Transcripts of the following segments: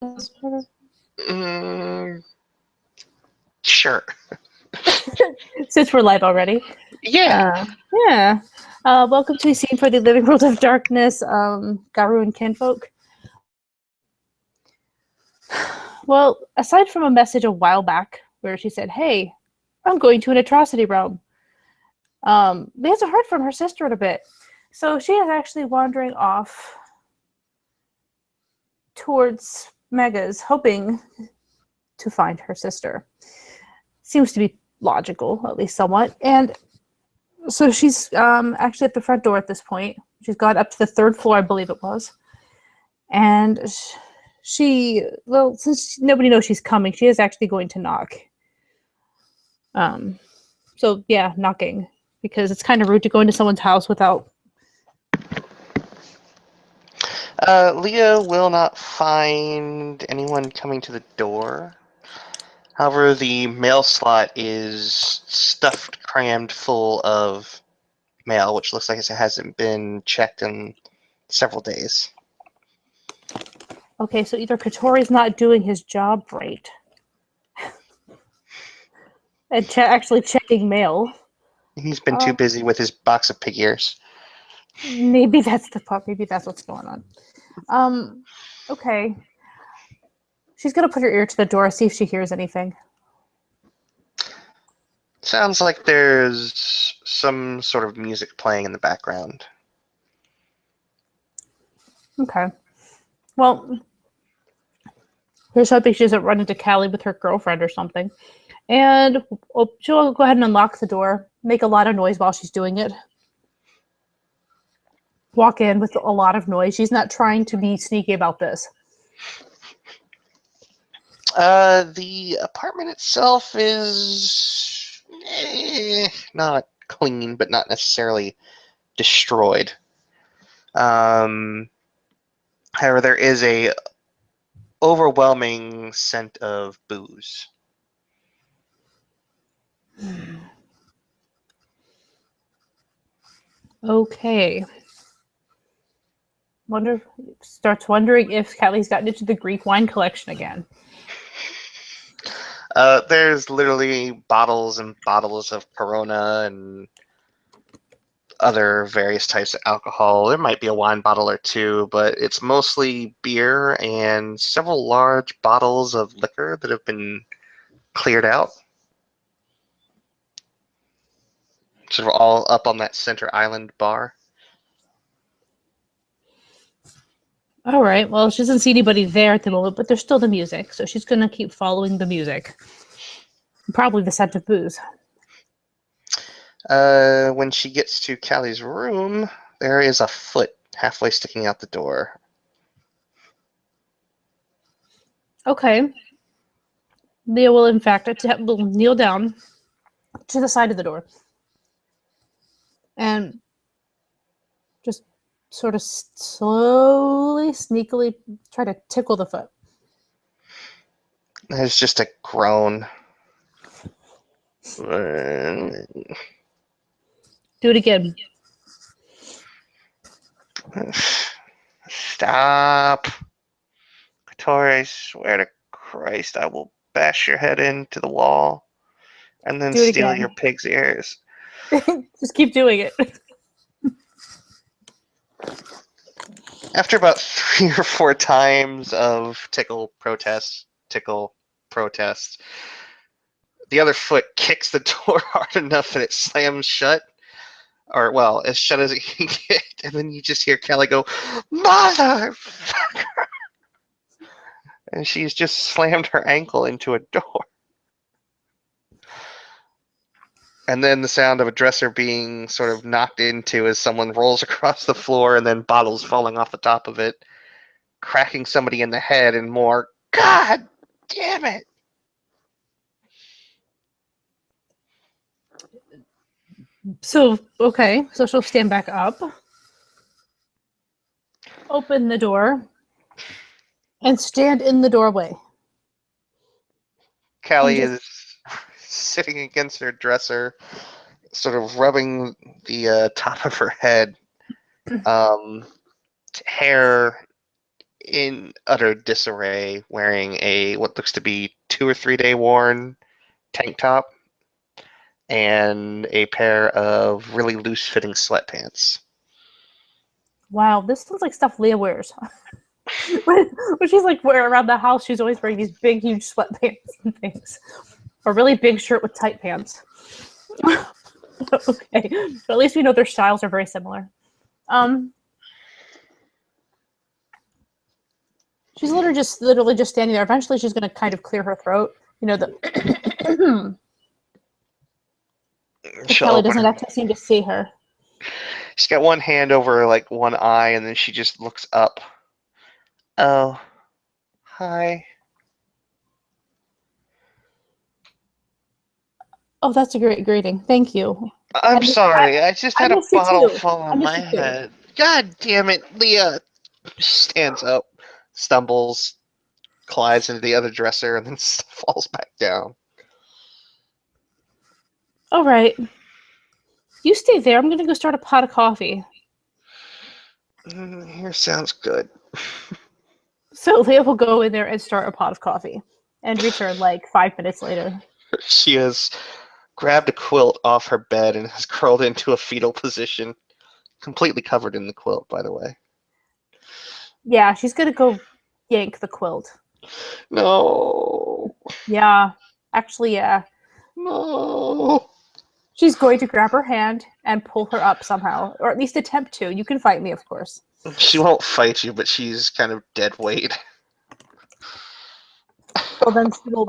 Mm, sure. Since we're live already. Yeah. Yeah. Welcome to a scene for the Living World of Darkness, Garu and Kinfolk. Well, aside from a message a while back where she said, "Hey, I'm going to an atrocity realm," we hasn't heard from her sister in a bit. So she is actually wandering off towards Mega's, hoping to find her sister. Seems to be logical, at least somewhat. And so she's actually at the front door at this point. She's got up to the third floor, I believe it was. And since nobody knows she's coming, she is actually going to knock. So yeah, knocking, because it's kind of rude to go into someone's house without. Leah will not find anyone coming to the door. However, the mail slot is stuffed, crammed full of mail, which looks like it hasn't been checked in several days. Okay, so either Katori's not doing his job right, and actually checking mail. He's been too busy with his box of pig ears. Maybe that's the part. Maybe that's what's going on. Okay. She's gonna put her ear to the door, see if she hears anything. Sounds like there's some sort of music playing in the background. Okay. Well, here's hoping she doesn't run into Callie with her girlfriend or something. And she'll go ahead and unlock the door, make a lot of noise while she's doing it. Walk in with a lot of noise. She's not trying to be sneaky about this. The apartment itself is not clean, but not necessarily destroyed. However, there is a overwhelming scent of booze. Okay. Starts wondering if Callie's gotten into the Greek wine collection again. There's literally bottles and bottles of Corona and other various types of alcohol. There might be a wine bottle or two, but it's mostly beer and several large bottles of liquor that have been cleared out. Sort of all up on that center island bar. All right. Well, she doesn't see anybody there at the moment, but there's still the music, so she's gonna keep following the music. Probably the scent of booze. When she gets to Callie's room, there is a foot halfway sticking out the door. Okay. Leah will, in fact, will kneel down to the side of the door and just sort of slowly, sneakily try to tickle the foot. There's just a groan. Do it again. Stop. Katori, I swear to Christ, I will bash your head into the wall and then Do it steal again. your pig's ears. Just keep doing it. After about 3 or 4 times of tickle, protest, the other foot kicks the door hard enough that it slams shut. Or, well, as shut as it can get. And then you just hear Kelly go, "Motherfucker!" And she's just slammed her ankle into a door. And then the sound of a dresser being sort of knocked into as someone rolls across the floor and then bottles falling off the top of it, cracking somebody in the head and more, "God damn it!" So, okay. So she'll stand back up, open the door, and stand in the doorway. Callie is sitting against her dresser, sort of rubbing the top of her head. Hair in utter disarray, wearing a what looks to be 2 or 3 day worn tank top and a pair of really loose fitting sweatpants. Wow, this looks like stuff Leah wears. when she's like wearing around the house, she's always wearing these big, huge sweatpants and things. A really big shirt with tight pants. Okay, but at least we know their styles are very similar. She's literally just standing there. Eventually, she's going to kind of clear her throat. You know, the Kelly doesn't actually seem to see her. She's got one hand over like one eye, and then she just looks up. Oh, hi. Oh, that's a great greeting. Thank you. I'm sorry. I just had a missed you bottle too. fall I on missed my you too. head. God damn it, Leah. Stands up, stumbles, collides into the other dresser, and then falls back down. All right. You stay there. I'm going to go start a pot of coffee. Here sounds good. So Leah will go in there and start a pot of coffee and return like 5 minutes later. She has grabbed a quilt off her bed and has curled into a fetal position, completely covered in the quilt, by the way. Yeah, she's going to go yank the quilt. No. Yeah, actually, yeah. No. She's going to grab her hand and pull her up somehow, or at least attempt to. You can fight me, of course. She won't fight you, but she's kind of dead weight. Well, then she will.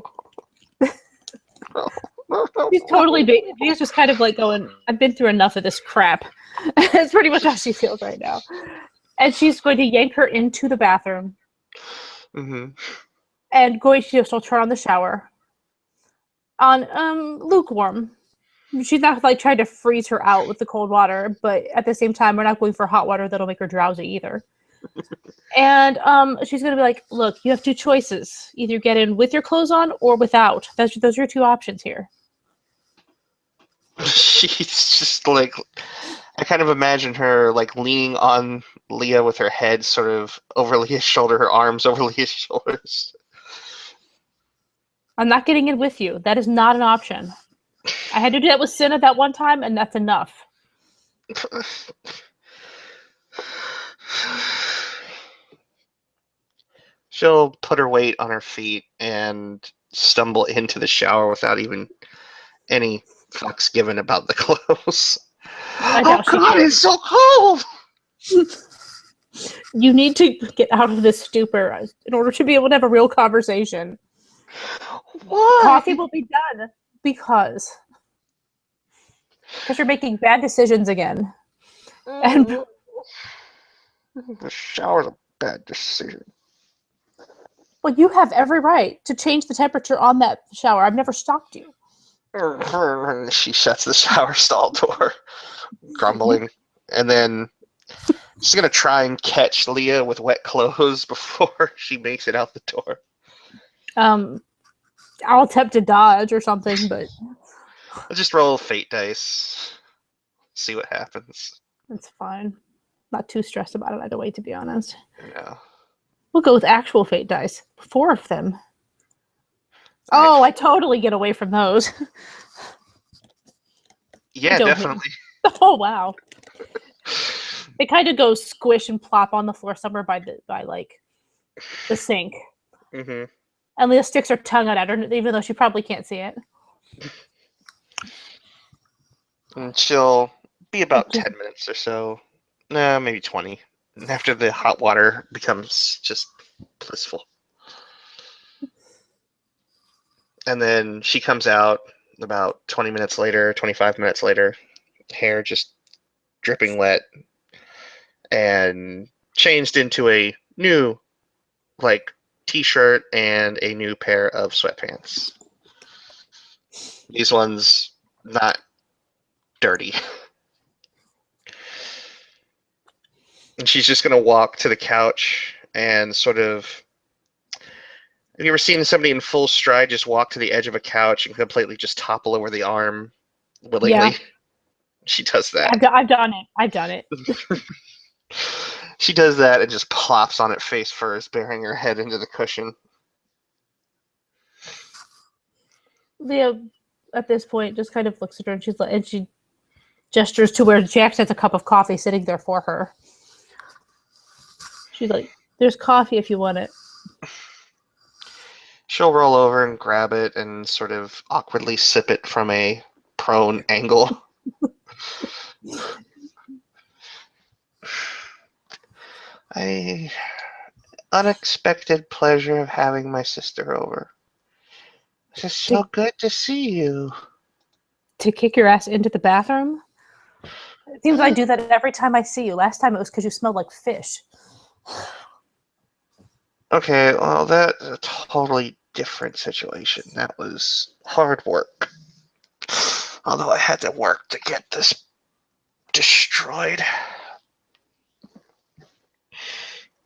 No. She's totally. She's just kind of like going, I've been through enough of this crap. That's pretty much how she feels right now. And she's going to yank her into the bathroom. Mm-hmm. And she'll turn on the shower. On lukewarm. She's not like trying to freeze her out with the cold water, but at the same time, we're not going for hot water that'll make her drowsy either. And she's gonna be like, "Look, you have two choices: either get in with your clothes on or without. Those are your two options here." She's just like, I kind of imagine her like leaning on Leah with her head sort of over Leah's shoulder, her arms over Leah's shoulders. I'm not getting in with you. That is not an option. I had to do that with Cinna that one time, and that's enough. She'll put her weight on her feet and stumble into the shower without even any fucks given about the clothes. Oh God, it's so cold! You need to get out of this stupor in order to be able to have a real conversation. Why? Coffee will be done because you're making bad decisions again. And the shower's a bad decision. well, you have every right to change the temperature on that shower. I've never stopped you. She shuts the shower stall door, grumbling, and then she's gonna try and catch Leah with wet clothes before she makes it out the door. I'll attempt to dodge or something, but I'll just roll fate dice, see what happens. it's fine. Not too stressed about it either way, to be honest. Yeah. We'll go with actual fate dice. 4 of them. Oh, I totally get away from those. Yeah, definitely. Oh wow. They kind of go squish and plop on the floor somewhere by like the sink. Mm-hmm. And Leah sticks her tongue out at her, even though she probably can't see it. And she'll be about 10 minutes or so, maybe 20, after the hot water becomes just blissful. And then she comes out about 20 minutes later, 25 minutes later, hair just dripping wet, and changed into a new, like, t-shirt and a new pair of sweatpants. These ones not dirty. And she's just going to walk to the couch and sort of... Have you ever seen somebody in full stride just walk to the edge of a couch and completely just topple over the arm willingly? Yeah. She does that. I've done it. She does that and just plops on it face first, burying her head into the cushion. Leah, at this point, just kind of looks at her and she gestures to where she actually has a cup of coffee sitting there for her. She's like, "There's coffee if you want it." She'll roll over and grab it and sort of awkwardly sip it from a prone angle. I unexpected pleasure of having my sister over. It's just so good to see you. To kick your ass into the bathroom? It seems I do that every time I see you. Last time it was because you smelled like fish. Okay, well, that's a totally different situation. That was hard work. Although I had to work to get this destroyed.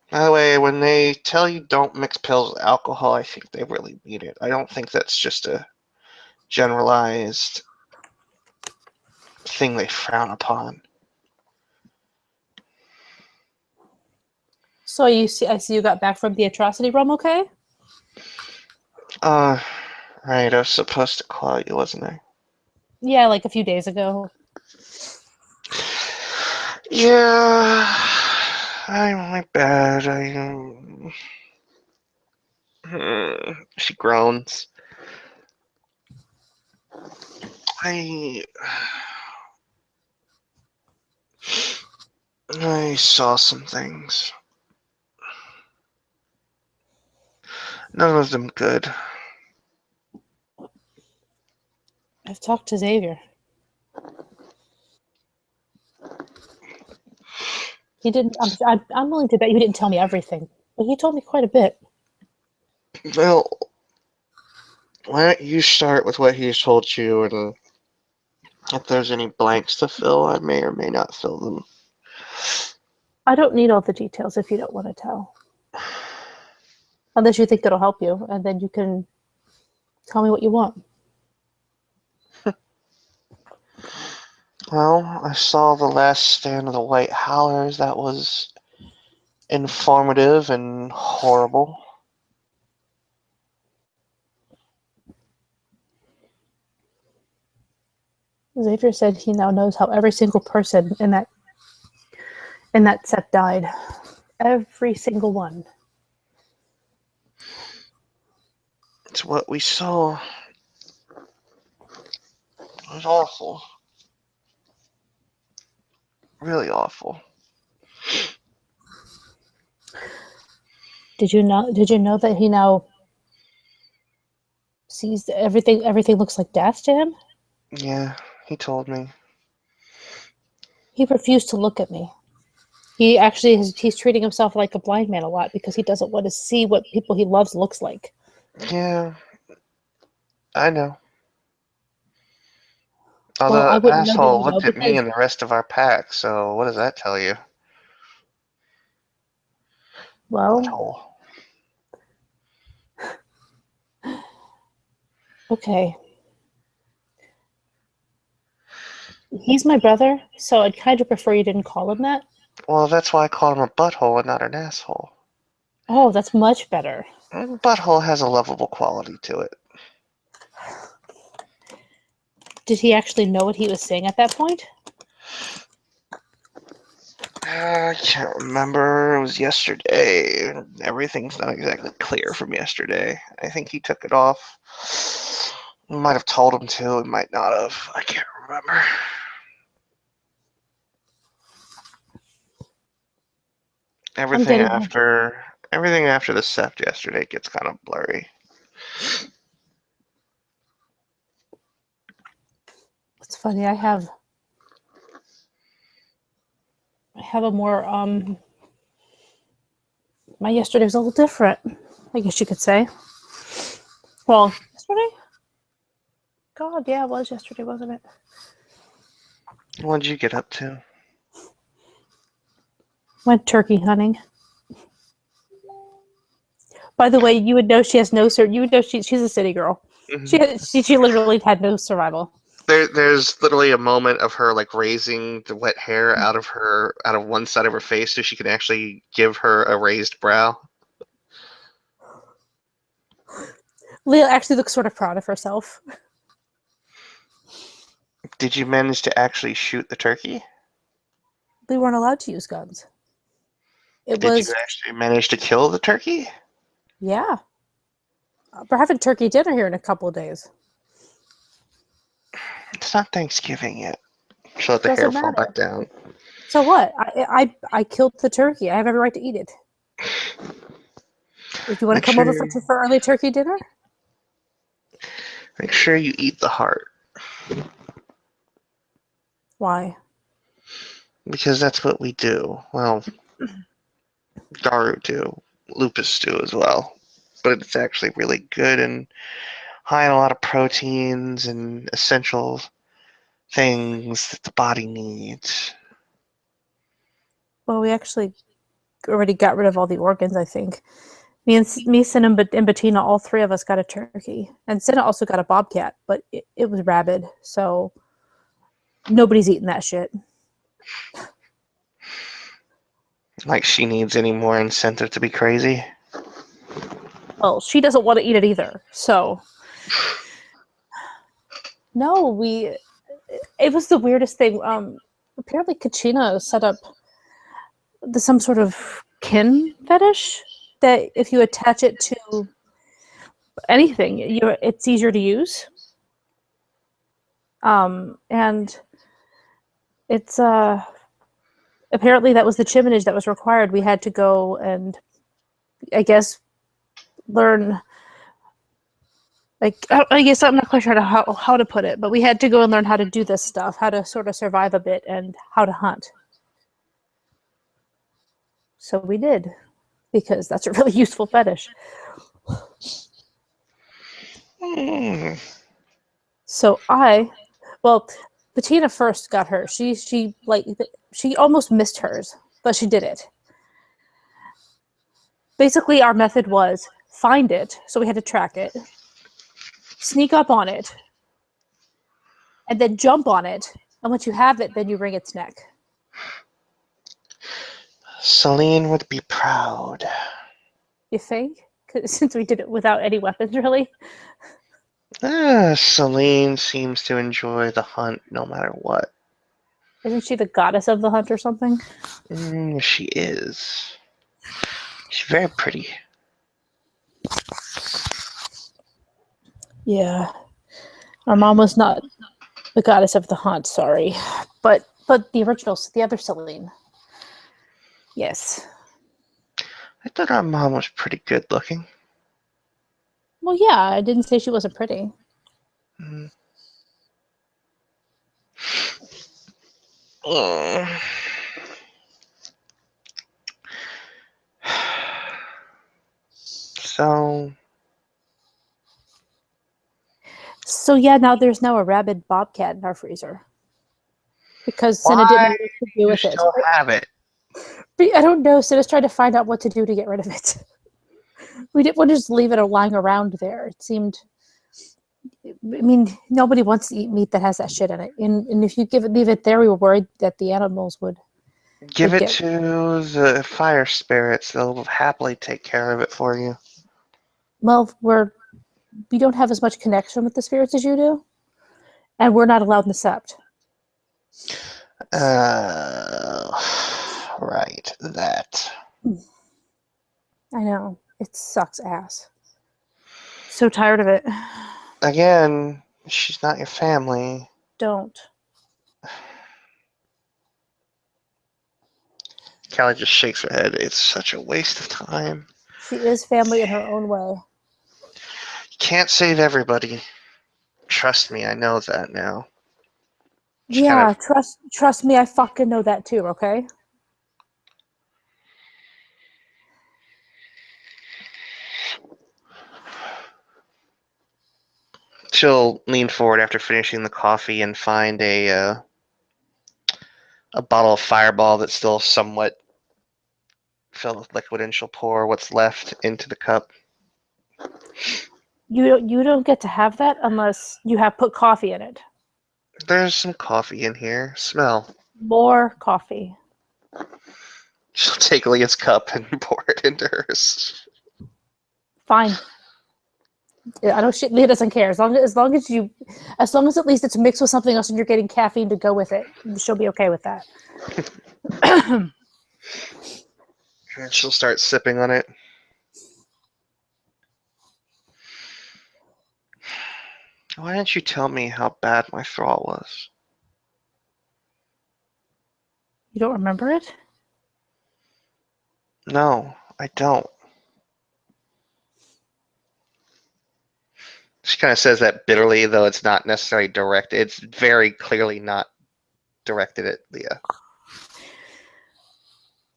By the way, when they tell you don't mix pills with alcohol, I think they really mean it. I don't think that's just a generalized thing they frown upon. So I see you got back from the atrocity room, okay? Right, I was supposed to call you, wasn't I? Yeah, like a few days ago. Yeah, my bad. She groans. I saw some things. None of them good. I've talked to Xavier. He didn't. I'm willing to bet you didn't tell me everything, but he told me quite a bit. Well, why don't you start with what he's told you, and if there's any blanks to fill, I may or may not fill them. I don't need all the details if you don't want to tell. Unless you think it'll help you, and then you can tell me what you want. Well, I saw the last stand of the White Howlers. That was informative and horrible. Xavier said he now knows how every single person in that set died. Every single one. It's what we saw. It was awful. Really awful. Did you know that he now sees everything looks like death to him? Yeah, he told me. He refused to look at me. He actually he's treating himself like a blind man a lot because he doesn't want to see what people he loves looks like. Yeah, I know. Well, Although I that wouldn't know that asshole you know looked at me because, and the rest of our pack, so what does that tell you? well, Butthole. okay. He's my brother, so I'd kind of prefer you didn't call him that. Well, that's why I called him a butthole and not an asshole. Oh, that's much better. And butthole has a lovable quality to it. Did he actually know what he was saying at that point? I can't remember. It was yesterday. Everything's not exactly clear from yesterday. I think he took it off. We might have told him to. We might not have. I can't remember. Everything after the sept yesterday gets kind of blurry. It's funny. I have a more my yesterday was a little different, I guess you could say. Well, yesterday? God, yeah, it was yesterday, wasn't it? What did you get up to? Went turkey hunting. By the way, you would know she has no you would know she's a city girl. Mm-hmm. She literally had no survival. there's literally a moment of her like raising the wet hair out of one side of her face so she can actually give her a raised brow. Leah actually looks sort of proud of herself. Did you manage to actually shoot the turkey? We weren't allowed to use guns. It Did you was, actually manage to kill the turkey? yeah. We're having turkey dinner here in a couple of days. It's not Thanksgiving yet. She'll let the hair Doesn't fall back matter. down. So what? I killed the turkey. I have every right to eat it. If you want to Make come over sure for early turkey dinner, make sure you eat the heart. why? Because that's what we do. Well, Daru do. Lupus do as well. But it's actually really good and high in a lot of proteins and essential things that the body needs. Well, we actually already got rid of all the organs, I think. Me, Sin, and Bettina, all three of us got a turkey. And Sin also got a bobcat, but it was rabid, so nobody's eating that shit. Like she needs any more incentive to be crazy. Well, she doesn't want to eat it either, so no, it was the weirdest thing. Apparently Kachina set up some sort of kin fetish that if you attach it to anything, it's easier to use. And it's apparently that was the chiminage that was required. We had to go and I guess learn. Like I guess I'm not quite sure how to put it, but we had to go and learn how to do this stuff, how to sort of survive a bit, and how to hunt. So we did, because that's a really useful fetish. Mm. So well, Bettina first got hers. She almost missed hers, but she did it. Basically, our method was find it, so we had to track it, sneak up on it, and then jump on it. And once you have it, then you wring its neck. Celine would be proud. You think? Since we did it without any weapons, really. Celine seems to enjoy the hunt no matter what. Isn't she the goddess of the hunt or something? She is. She's very pretty. Yeah. Our mom was not the goddess of the hunt, sorry. But the original, the other Celine. Yes. I thought our mom was pretty good looking. Well, yeah, I didn't say she wasn't pretty. Mm. So, So yeah, there's now a rabid bobcat in our freezer. Because Cinna didn't why know what to do do you with it. still have it? I don't know. Cinna's trying to find out what to do to get rid of it. We didn't want to just leave it lying around there. It seemed. I mean, nobody wants to eat meat that has that shit in it. And if you leave it there, we were worried that the animals Give would it get. to the fire spirits. They'll happily take care of it for you. Well, we don't have as much connection with the spirits as you do, and we're not allowed in the sept. Right. That. I know, it sucks ass. So tired of it. Again, she's not your family. Don't. Callie just shakes her head. It's such a waste of time. She is family in her own way. Can't save everybody. Trust me, I know that now. She kind Yeah, of trust me, I fucking know that too, okay? she'll lean forward after finishing the coffee and find a bottle of Fireball that's still somewhat filled with liquid, and she'll pour what's left into the cup. You don't get to have that unless you have put coffee in it. There's some coffee in here. Smell. More coffee. She'll take Leah's cup and pour it into hers. Fine. I know Leah doesn't care. As long as at least it's mixed with something else and you're getting caffeine to go with it, she'll be okay with that. And she'll start sipping on it. Why didn't you tell me how bad my thrall was? You don't remember it? No, I don't. She kind of says that bitterly, though it's not necessarily directed. It's very clearly not directed at Leah.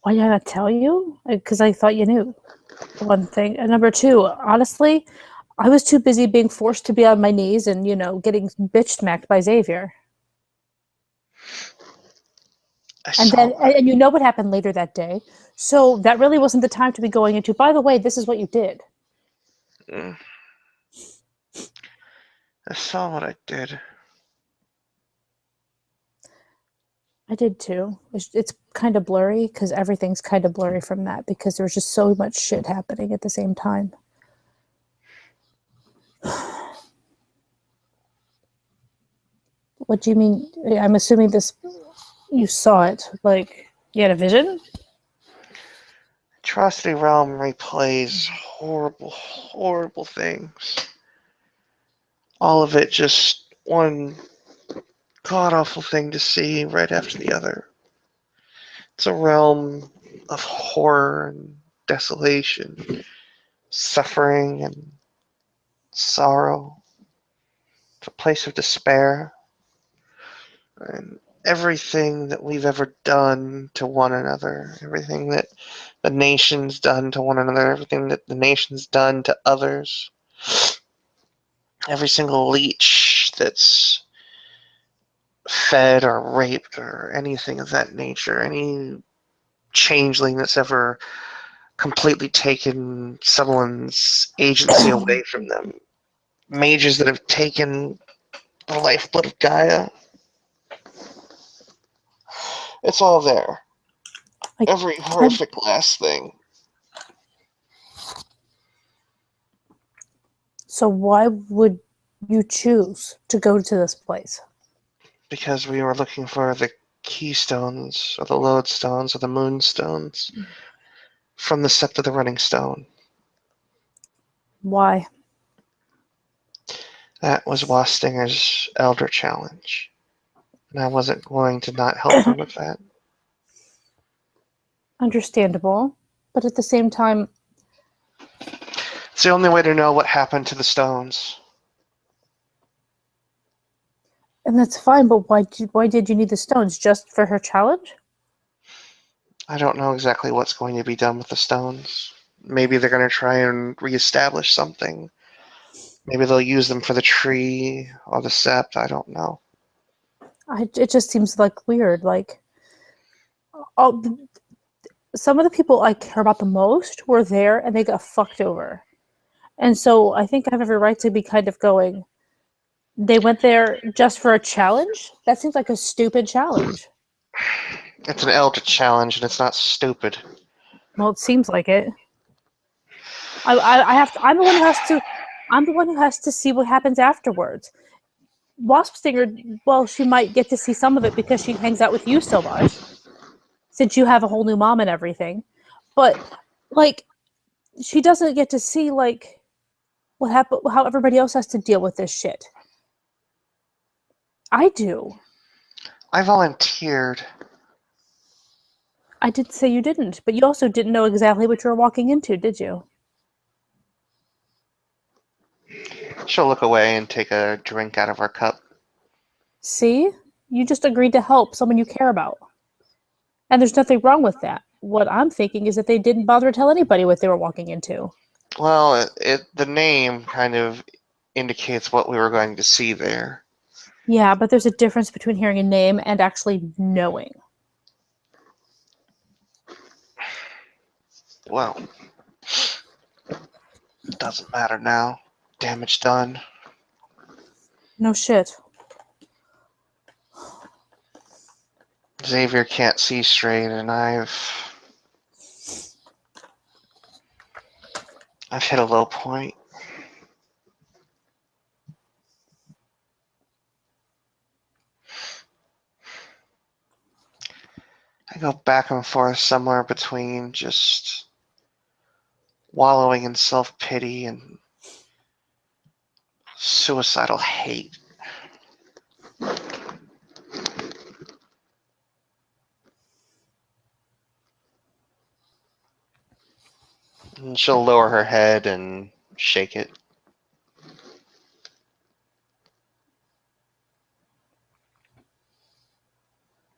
Why did I not tell you? Because I thought you knew. One thing. And number two, honestly, I was too busy being forced to be on my knees and, getting bitch smacked by Xavier. And then, and you know what happened later that day. So that really wasn't the time to be going into, by the way, this is what you did. I saw what I did. I did too. It's kind of blurry because everything's kind of blurry from that because there was just so much shit happening at the same time. What do you mean? I'm assuming you saw it. Like, you had a vision? Atrocity Realm replays horrible, horrible things. All of it just one god-awful thing to see right after the other. It's a realm of horror and desolation, suffering and sorrow. It's a place of despair. And everything that we've ever done to one another, everything that the nation's done to one another, everything that the nation's done to others, every single leech that's fed or raped or anything of that nature, any changeling that's ever completely taken someone's agency away from them, mages that have taken the lifeblood of Gaia. It's all there. Every horrific last thing. So why would you choose to go to this place? Because we were looking for the keystones, or the lodestones, or the moonstones from the Sept of the Running Stone. Why? That was Wastinger's Elder Challenge. And I wasn't going to not help her with that. Understandable. But at the same time, it's the only way to know what happened to the stones. And that's fine, but why did you need the stones? Just for her challenge? I don't know exactly what's going to be done with the stones. Maybe they're going to try and reestablish something. Maybe they'll use them for the tree or the sept. I don't know. It just seems like weird. Like, some of the people I care about the most were there and they got fucked over. And so I think I have every right to be kind of going, they went there just for a challenge? That seems like a stupid challenge. It's an elder challenge and it's not stupid. Well, it seems like it. I have to, I'm the one who has to I'm the one who has to see what happens afterwards. Wasp Stinger, well, she might get to see some of it because she hangs out with you so much, since you have a whole new mom and everything. But like, she doesn't get to see like what happened, how everybody else has to deal with this shit. I do. I volunteered. I did say you didn't, but you also didn't know exactly what you were walking into, did you? She'll look away and take a drink out of her cup. See? You just agreed to help someone you care about. And there's nothing wrong with that. What I'm thinking is that they didn't bother to tell anybody what they were walking into. Well, the name kind of indicates what we were going to see there. Yeah, but there's a difference between hearing a name and actually knowing. Well, it doesn't matter now. Damage done. No shit. Xavier can't see straight, and I've hit a low point. I go back and forth somewhere between just wallowing in self-pity and suicidal hate. And she'll lower her head and shake it.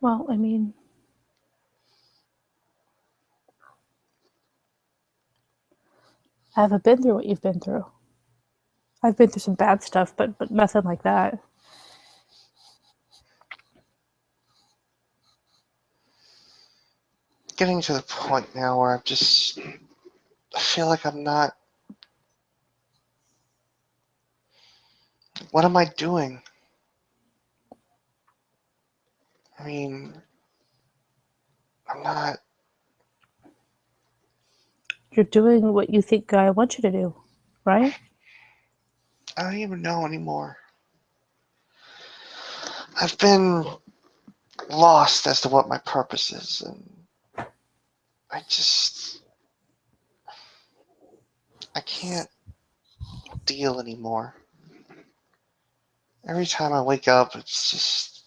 Well, I mean, I haven't been through what you've been through. I've been through some bad stuff, but nothing like that. Getting to the point now where I feel like I'm not. What am I doing? I mean, I'm not. You're doing what you think I want you to do, right? I don't even know anymore. I've been lost as to what my purpose is, and I can't deal anymore. Every time I wake up, it's just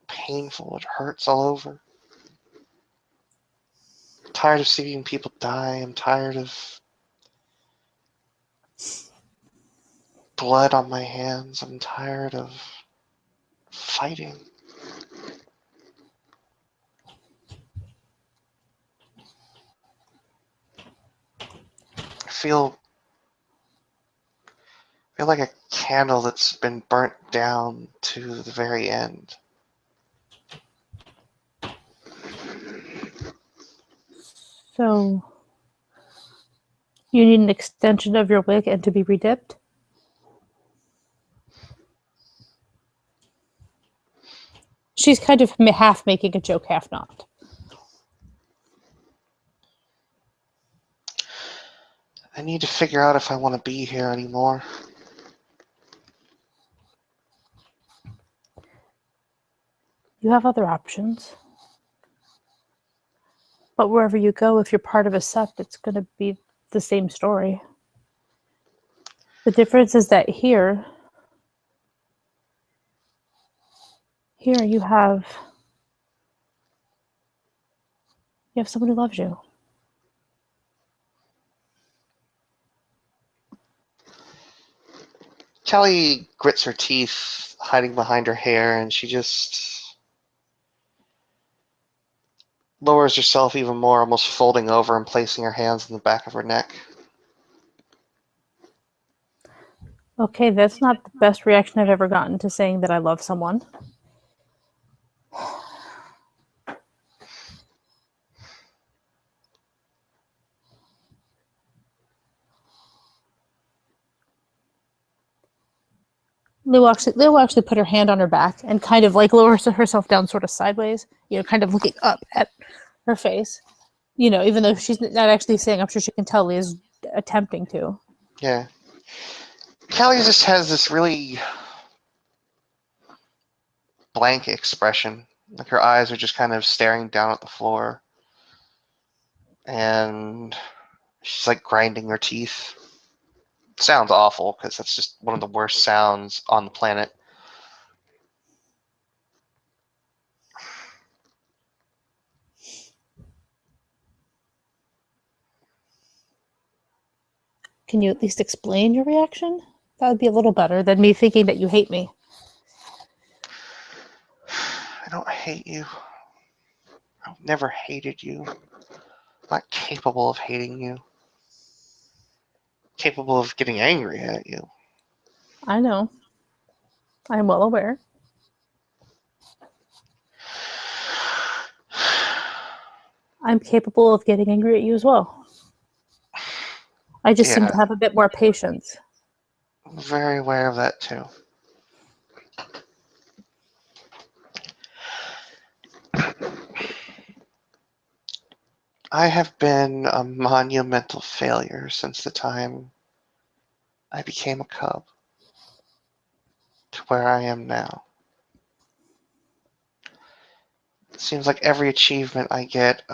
painful. It hurts all over. I'm tired of seeing people die. I'm tired of blood on my hands. I'm tired of fighting. I feel like a candle that's been burnt down to the very end. So you need an extension of your wig and to be redipped? She's kind of half making a joke, half not. I need to figure out if I want to be here anymore. You have other options. But wherever you go, if you're part of a sect, it's going to be the same story. The difference is that here you have someone who loves you. Kelly grits her teeth, hiding behind her hair, and she just lowers herself even more, almost folding over and placing her hands in the back of her neck. Okay, that's not the best reaction I've ever gotten to saying that I love someone. Lou will actually put her hand on her back and kind of like lowers herself down sort of sideways, kind of looking up at her face. Even though she's not actually saying, I'm sure she can tell Leah's attempting to. Yeah. Kelly just has this really blank expression. Like her eyes are just kind of staring down at the floor. And she's like grinding her teeth. Sounds awful because that's just one of the worst sounds on the planet. Can you at least explain your reaction? That would be a little better than me thinking that you hate me. I don't hate you. I've never hated you. I'm not capable of hating you. Capable of getting angry at you. I know. I'm well aware. I'm capable of getting angry at you as well. I just seem to have a bit more patience. I'm very aware of that too. I have been a monumental failure since the time I became a cub to where I am now. It seems like every achievement I get,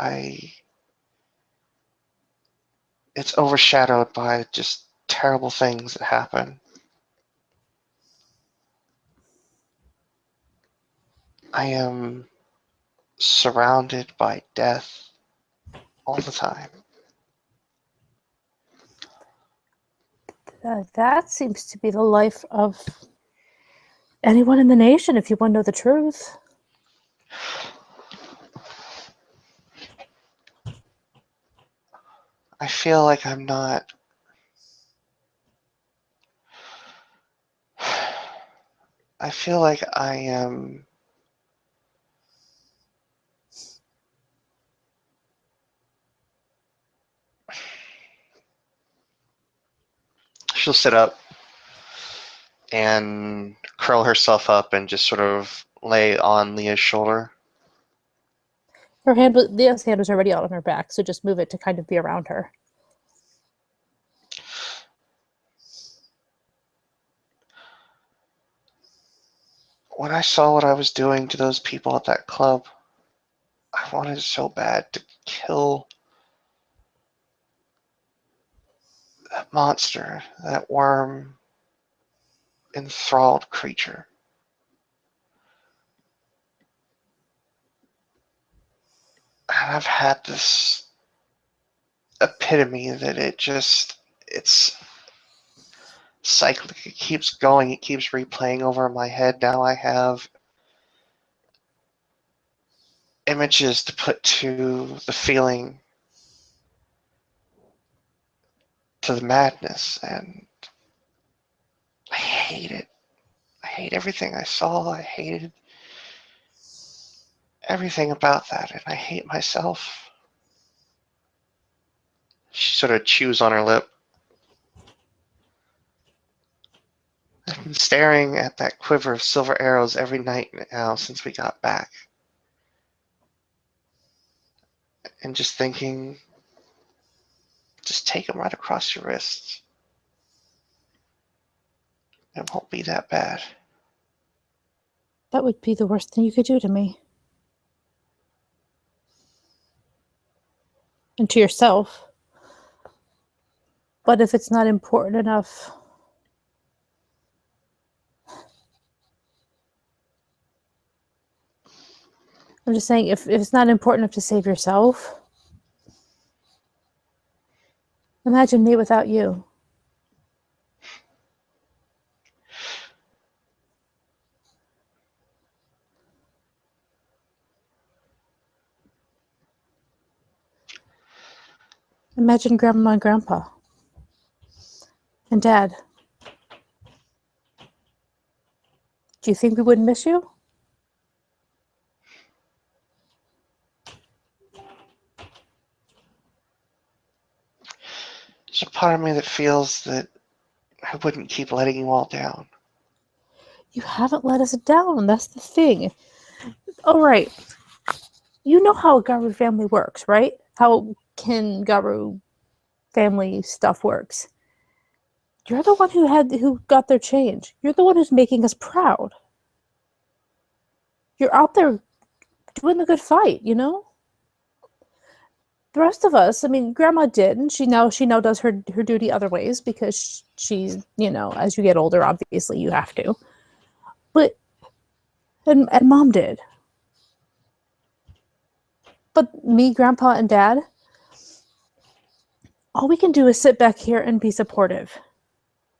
it's overshadowed by just terrible things that happen. I am surrounded by death all the time. That seems to be the life of anyone in the nation, if you want to know the truth. I feel like I'm not. I feel like I am. She'll sit up and curl herself up and just sort of lay on Leah's shoulder. Leah's hand was already out on her back, so just move it to kind of be around her. When I saw what I was doing to those people at that club, I wanted so bad to kill that monster, that worm enthralled creature. And I've had this epitome that it's cyclic. It keeps going. It keeps replaying over my head. Now I have images to put to the feeling, to the madness, and I hate it. I hate everything I saw. I hated everything about that, and I hate myself. She sort of chews on her lip. I've been staring at that quiver of silver arrows every night now since we got back. And just thinking, just take them right across your wrists. It won't be that bad. That would be the worst thing you could do to me. And to yourself. But if it's not important enough, I'm just saying, if it's not important enough to save yourself, imagine me without you. Imagine Grandma and Grandpa. And Dad. Do you think we wouldn't miss you? There's a part of me that feels that I wouldn't keep letting you all down. You haven't let us down. That's the thing. All right. You know how a Garu family works, right? How Kin Garu family stuff works. You're the one who got their change. You're the one who's making us proud. You're out there doing the good fight, you know? The rest of us, I mean, Grandma did, and she now does her duty other ways because she's, as you get older, obviously you have to. But and Mom did. But me, Grandpa, and Dad, all we can do is sit back here and be supportive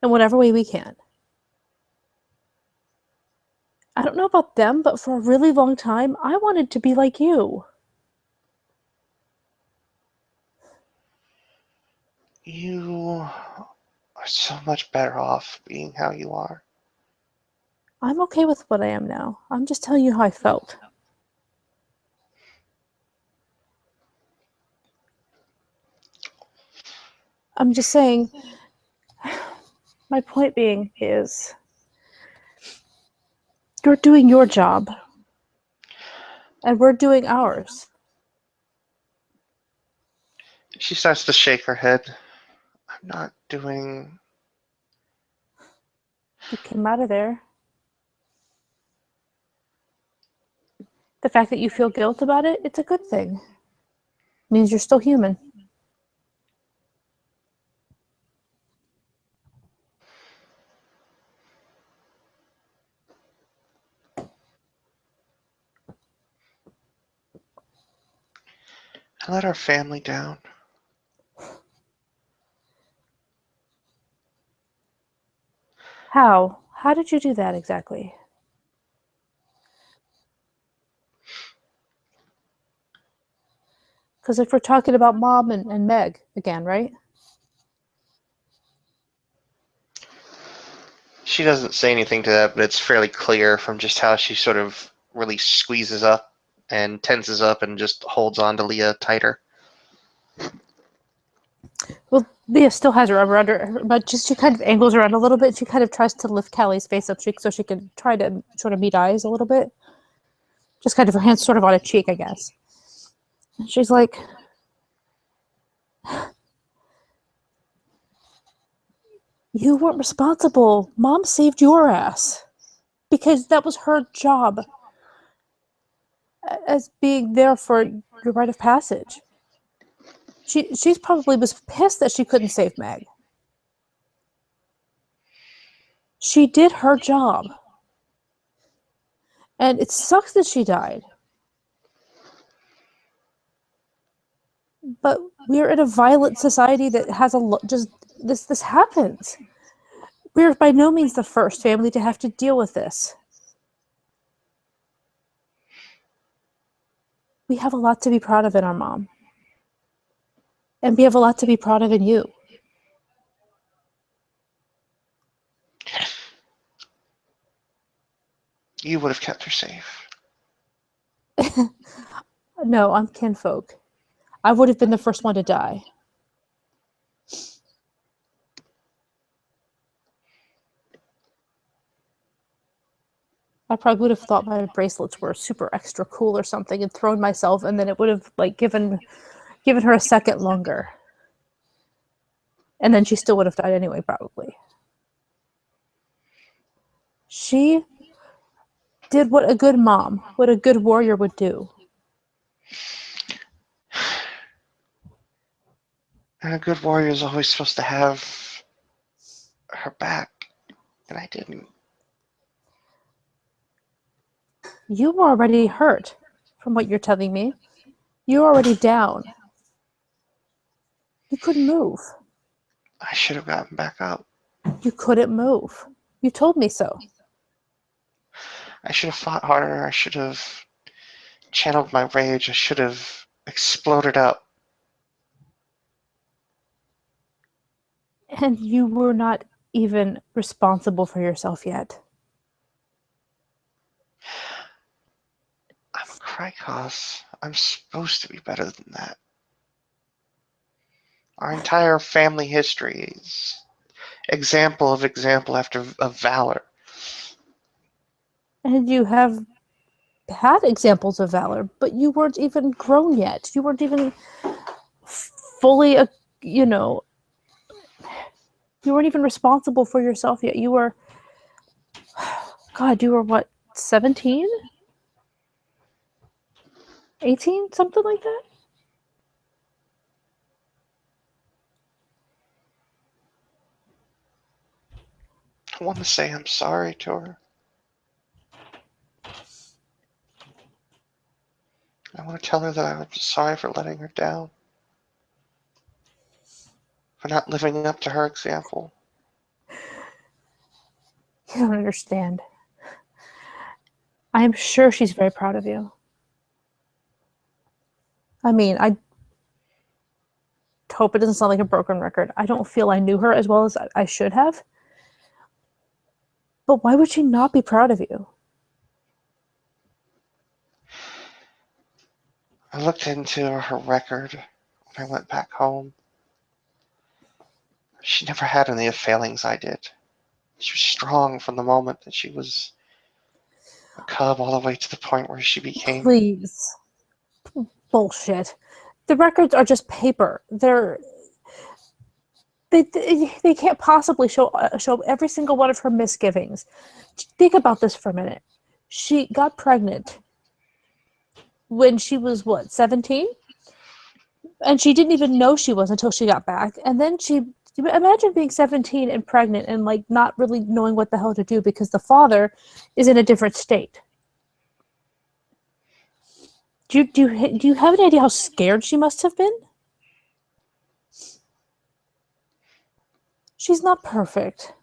in whatever way we can. I don't know about them, but for a really long time, I wanted to be like you. You are so much better off being how you are. I'm okay with what I am now. I'm just telling you how I felt. I'm just saying, my point being is, you're doing your job, and we're doing ours. She starts to shake her head. I'm not doing. You came out of there. The fact that you feel guilt about it, it's a good thing. It means you're still human. I let our family down. How? How did you do that exactly? Because if we're talking about Mom and Meg again, right? She doesn't say anything to that, but it's fairly clear from just how she sort of really squeezes up and tenses up and just holds on to Leah tighter. Well, Leah still has her arm around her, but just she kind of angles around a little bit. She kind of tries to lift Callie's face up so she can try to sort of meet eyes a little bit. Just kind of her hands sort of on a cheek, I guess. And she's like, you weren't responsible. Mom saved your ass. Because that was her job as being there for your rite of passage. She's probably was pissed that she couldn't save Meg. She did her job. And it sucks that she died. But we're in a violent society that has just this happens. We're by no means the first family to have to deal with this. We have a lot to be proud of in our mom. And we have a lot to be proud of in you. You would have kept her safe. No, I'm kinfolk. I would have been the first one to die. I probably would have thought my bracelets were super extra cool or something and thrown myself, and then it would have like given her a second longer. And then she still would have died anyway, probably. She did what a good mom, what a good warrior would do. And a good warrior is always supposed to have her back, and I didn't. You were already hurt, from what you're telling me. You're already down. You couldn't move. I should have gotten back up. You couldn't move. You told me so. I should have fought harder. I should have channeled my rage. I should have exploded up. And you were not even responsible for yourself yet. I'm a Krykos. I'm supposed to be better than that. Our entire family history is example after of valor. And you have had examples of valor, but you weren't even grown yet. You weren't even fully, you weren't even responsible for yourself yet. You were, God, you were what, 17? 18? Something like that? I want to say I'm sorry to her. I want to tell her that I'm sorry for letting her down. For not living up to her example. You don't understand. I am sure she's very proud of you. I mean, I hope it doesn't sound like a broken record. I don't feel I knew her as well as I should have. But why would she not be proud of you? I looked into her record when I went back home. She never had any of the failings I did. She was strong from the moment that she was a cub all the way to the point where she became. Please. Bullshit. The records are just paper. They can't possibly show every single one of her misgivings. Think about this for a minute. She got pregnant when she was what, 17? And she didn't even know she was until she got back. And then imagine being 17 and pregnant and like not really knowing what the hell to do because the father is in a different state. Do you have any idea how scared she must have been? She's not perfect.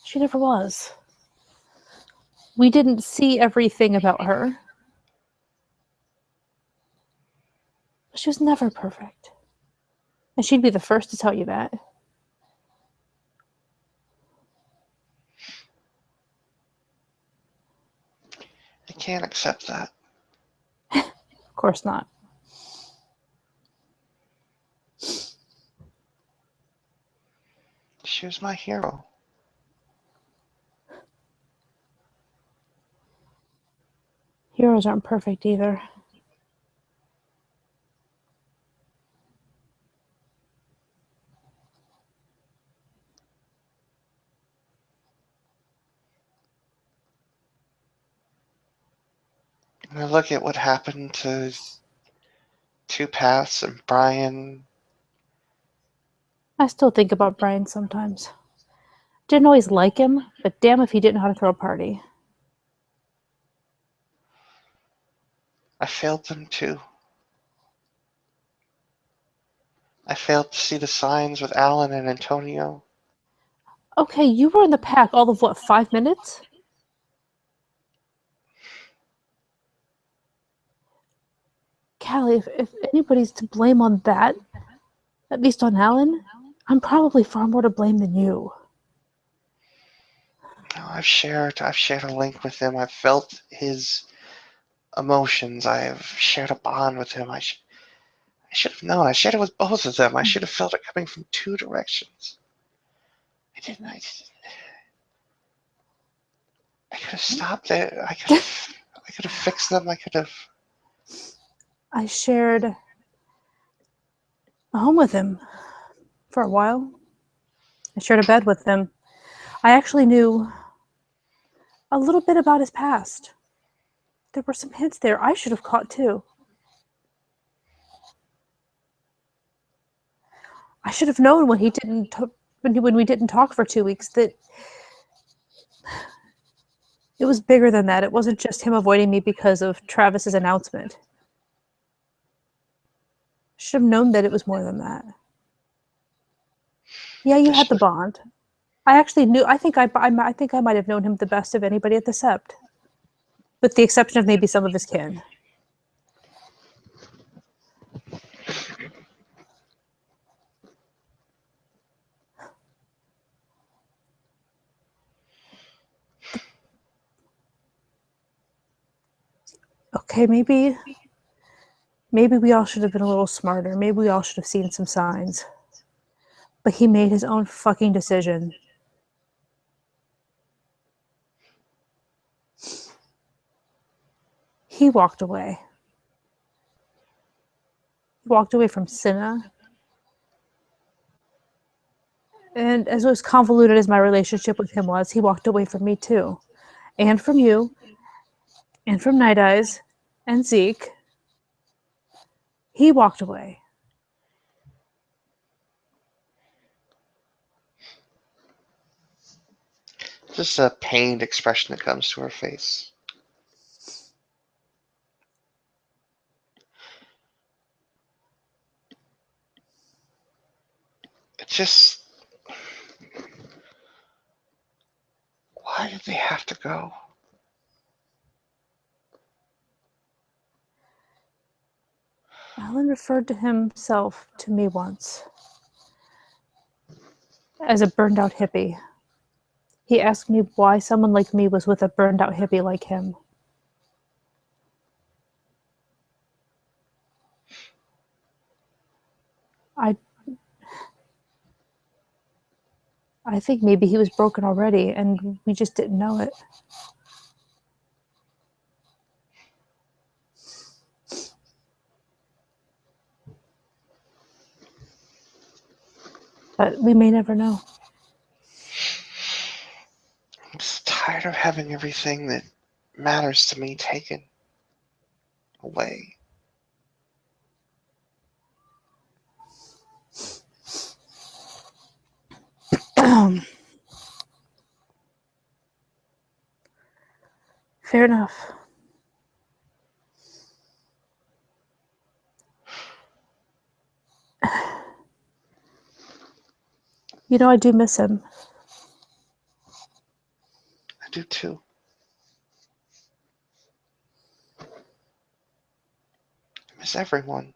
She never was. We didn't see everything about her. She was never perfect. And she'd be the first to tell you that. I can't accept that. Of course not. She was my hero. Heroes aren't perfect either. And I look at what happened to Two Paths and Brian. I still think about Brian sometimes. Didn't always like him, but damn if he didn't know how to throw a party. I failed them too. I failed to see the signs with Alan and Antonio. Okay, you were in the pack all of what, 5 minutes? Callie, if anybody's to blame on that, at least on Alan, I'm probably far more to blame than you. I've shared a link with him. I've felt his emotions. I have shared a bond with him. I should have known. I shared it with both of them. I should have felt it coming from two directions. I didn't. I could have stopped it. I could have fixed them. I could have. I shared a home with him for a while. I shared a bed with him. I actually knew a little bit about his past. There were some hints there I should have caught too. I should have known when when we didn't talk for 2 weeks that it was bigger than that. It wasn't just him avoiding me because of Travis's announcement. I should have known that it was more than that. Yeah, you had the bond. I actually knew. I think I might have known him the best of anybody at the Sept, with the exception of maybe some of his kin. Okay, maybe we all should have been a little smarter. Maybe we all should have seen some signs. But he made his own fucking decision. He walked away. He walked away from Cinna. And as convoluted as my relationship with him was, he walked away from me too. And from you. And from Night Eyes. And Zeke. He walked away. Just a pained expression that comes to her face. It's just. Why did they have to go? Alan referred to himself to me once as a burned out hippie. He asked me why someone like me was with a burned out hippie like him. I think maybe he was broken already and we just didn't know it. But we may never know. I'm just tired of having everything that matters to me taken away. Fair enough. You know, I do miss him. I do too. I miss everyone.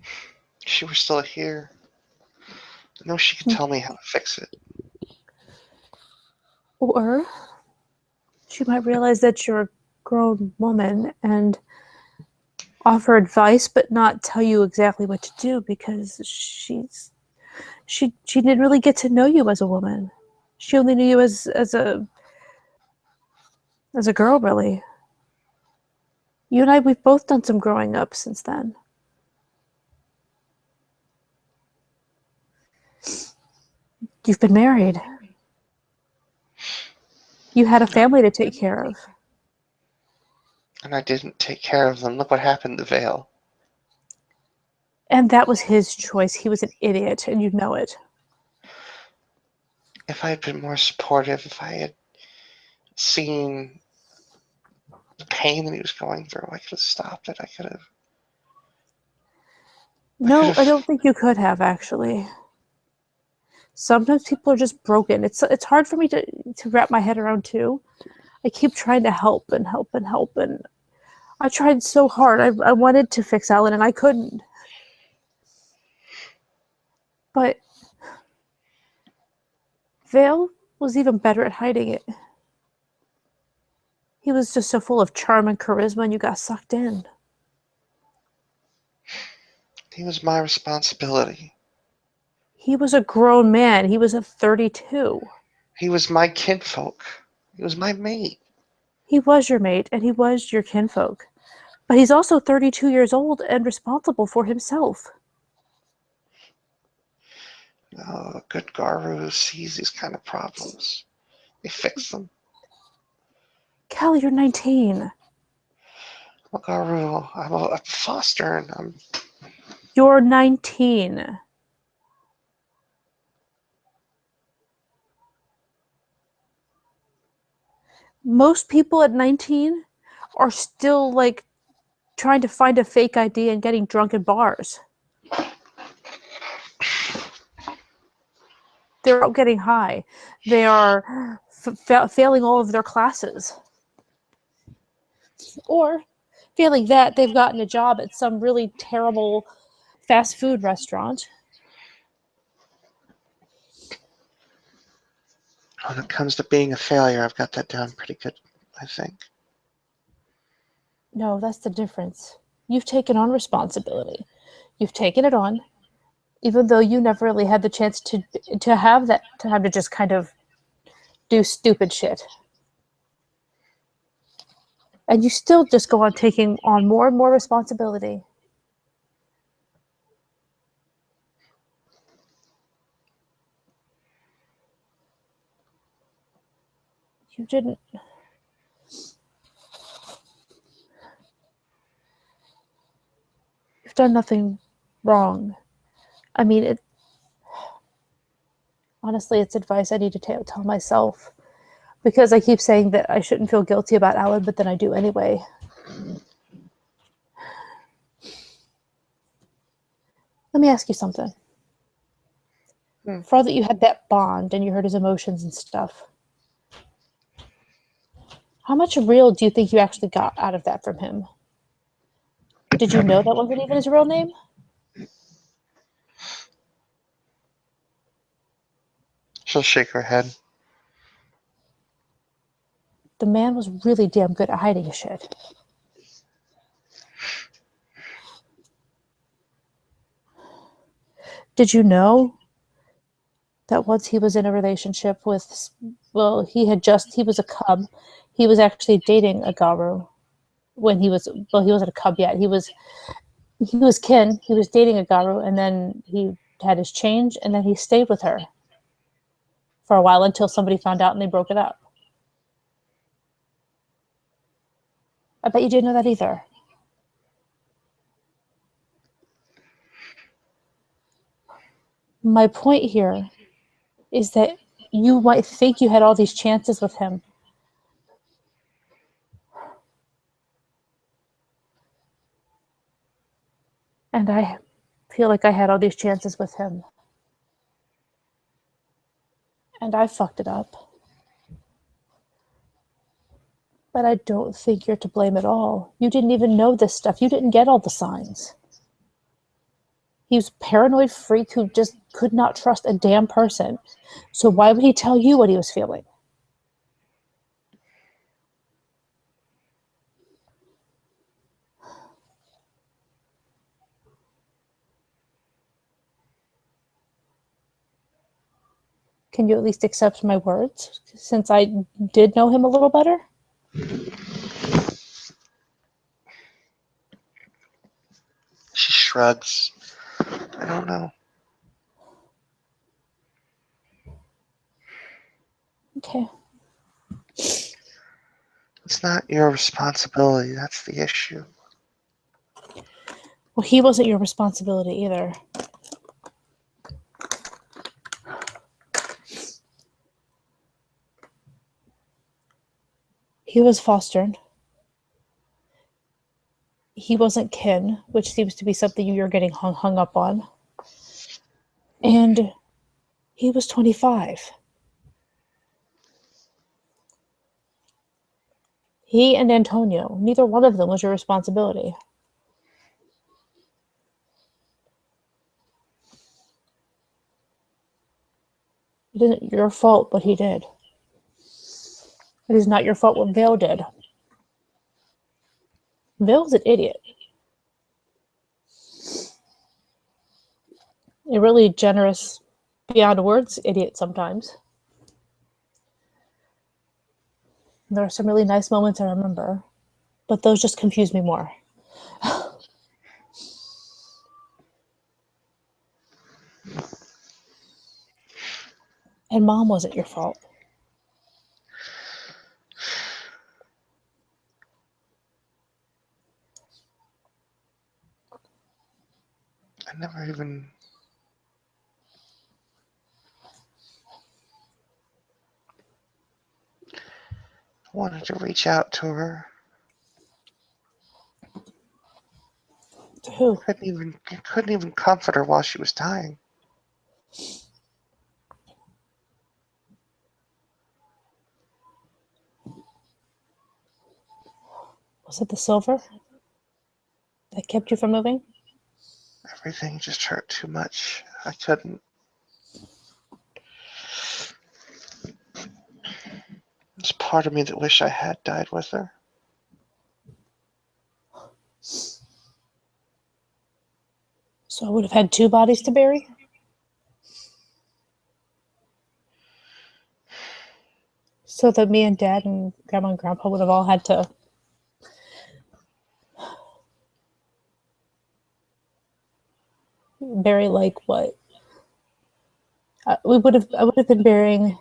If she were still here, I know she could tell me how to fix it. Or she might realize that you're a grown woman and offer advice but not tell you exactly what to do because she didn't really get to know you as a woman. She only knew you as a girl, really. You and I, we've both done some growing up since then. You've been married. You had a family to take care of. And I didn't take care of them. Look what happened to Vale. And that was his choice. He was an idiot, and you know it. If I had been more supportive, if I had seen the pain that he was going through, I could have stopped it. I could No, I have. don't think you could have, actually. Sometimes people are just broken. It's hard for me to wrap my head around, too. I keep trying to help and help and help, and I tried so hard. I wanted to fix Alan, and I couldn't. But Vale was even better at hiding it. He was just so full of charm and charisma, and you got sucked in. He was my responsibility. He was a grown man. He was a 32. He was my kinfolk. He was my mate. He was your mate, and he was your kinfolk. But he's also 32 years old and responsible for himself. Oh, a good Garu sees these kind of problems. They fix them. Cal, you're 19. I'm a Garu. I'm a foster, and I'm. You're 19. Most people at 19 are still like trying to find a fake ID and getting drunk in bars. They're out getting high. They are failing all of their classes. Or failing that, they've gotten a job at some really terrible fast food restaurant. When it comes to being a failure, I've got that down pretty good, I think. No, that's the difference. You've taken on responsibility. You've taken it on, even though you never really had the chance to have that time to just kind of do stupid shit. And you still just go on taking on more and more responsibility. You didn't. You've done nothing wrong. I mean, honestly, it's advice I need to tell myself. Because I keep saying that I shouldn't feel guilty about Alan, but then I do anyway. Let me ask you something. For all that you had that bond and you heard his emotions and stuff, how much real do you think you actually got out of that from him? Did you know that wasn't even his real name? She'll shake her head. The man was really damn good at hiding his shit. Did you know that once he was in a relationship with Well, he was a cub. He was actually dating a Garu when he wasn't a cub yet. He was kin. He was dating a Garu, and then he had his change, and then he stayed with her for a while until somebody found out and they broke it up. I bet you didn't know that either. My point here is that you might think you had all these chances with him. And I feel like I had all these chances with him. And I fucked it up. But I don't think you're to blame at all. You didn't even know this stuff. You didn't get all the signs. He was a paranoid freak who just could not trust a damn person. So why would he tell you what he was feeling? Can you at least accept my words, since I did know him a little better? She shrugs. I don't know. Okay. It's not your responsibility. That's the issue. Well, he wasn't your responsibility either. He was fostered. He wasn't kin, which seems to be something you're getting hung up on. And he was 25. He and Antonio, neither one of them was your responsibility. It isn't your fault what he did. It is not your fault what Vale did. Vale's an idiot. A really generous, beyond words idiot sometimes. There are some really nice moments I remember, but those just confuse me more. And Mom wasn't your fault. I never even wanted to reach out to her. To who? Couldn't even comfort her while she was dying. Was it the silver that kept you from moving? Everything just hurt too much. I couldn't. There's part of me that wish I had died with her. So I would have had 2 bodies to bury? So that me and Dad and Grandma and Grandpa would have all had to bury, like, what? I would have been burying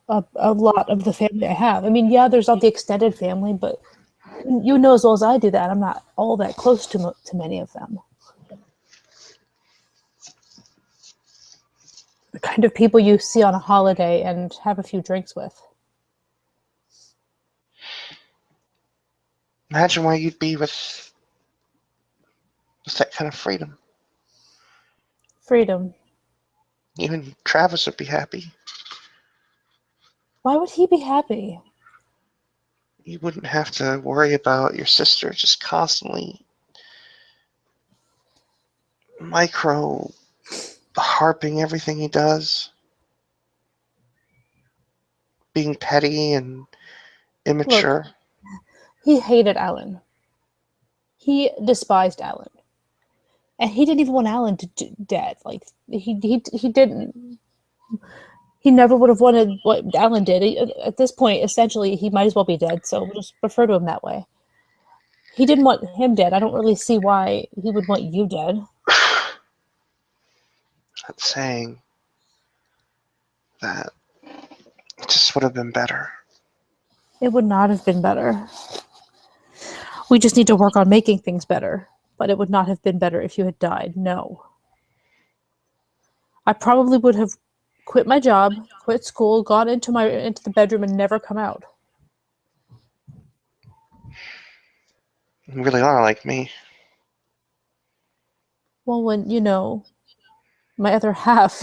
a lot of the family I have. I mean, yeah, there's all the extended family, but you know as well as I do that I'm not all that close to many of them. The kind of people you see on a holiday and have a few drinks with. Imagine where you'd be with that kind of freedom. Freedom. Even Travis would be happy. Why would he be happy? You wouldn't have to worry about your sister just constantly micro harping everything he does, being petty and immature. Look, he hated Ellen. He despised Ellen. And he didn't even want Alan dead. Like he didn't. He never would have wanted what Alan did. At this point, essentially, he might as well be dead. So we'll just refer to him that way. He didn't want him dead. I don't really see why he would want you dead. Not saying that. It just would have been better. It would not have been better. We just need to work on making things better. But it would not have been better if you had died. No. I probably would have quit my job, quit school, gone into the bedroom, and never come out. You really are like me. Well, when my other half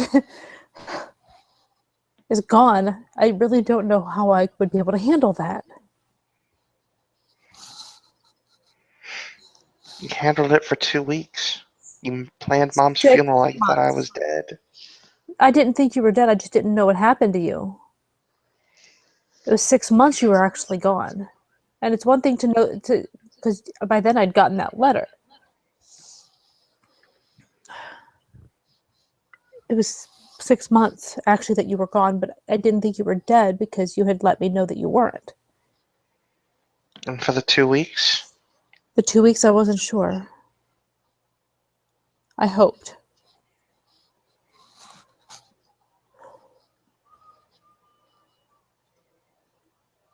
is gone, I really don't know how I would be able to handle that. You handled it for 2 weeks. You planned Mom's 6 funeral like you thought I months. was dead. I didn't think you were dead. I just didn't know what happened to you. It was 6 months you were actually gone, and it's one thing to know because by then I'd gotten that letter. It was 6 months actually that you were gone, but I didn't think you were dead because you had let me know that you weren't. And for the 2 weeks, The 2 weeks I wasn't sure. I hoped.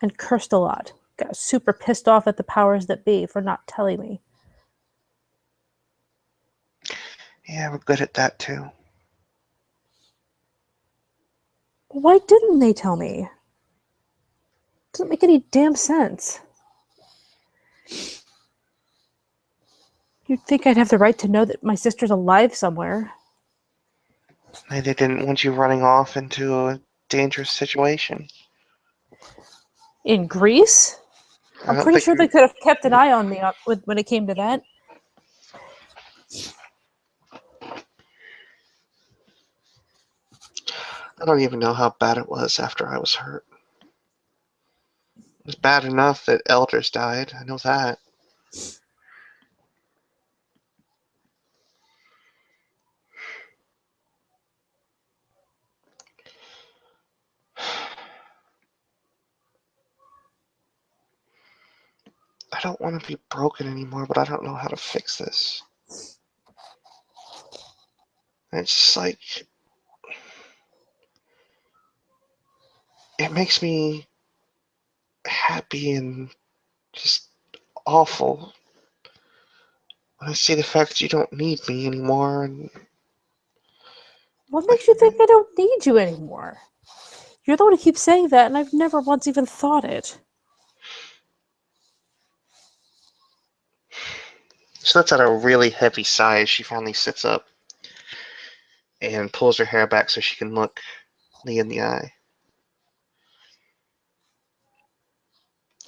And cursed a lot. Got super pissed off at the powers that be for not telling me. yeah, we're good at that too. Why didn't they tell me? It doesn't make any damn sense. You'd think I'd have the right to know that my sister's alive somewhere. They didn't want you running off into a dangerous situation. In Greece? I I'm don't pretty think sure they could have kept an eye on me when it came to that. I don't even know how bad it was after I was hurt. It was bad enough that elders died. I know that. I don't want to be broken anymore, but I don't know how to fix this. And it's just like it makes me happy and just awful when I see the fact that you don't need me anymore. And What like, makes you think I don't need you anymore? You're the one who keeps saying that, and I've never once even thought it. so that's at a really heavy sigh as she finally sits up and pulls her hair back so she can look Lee in the eye.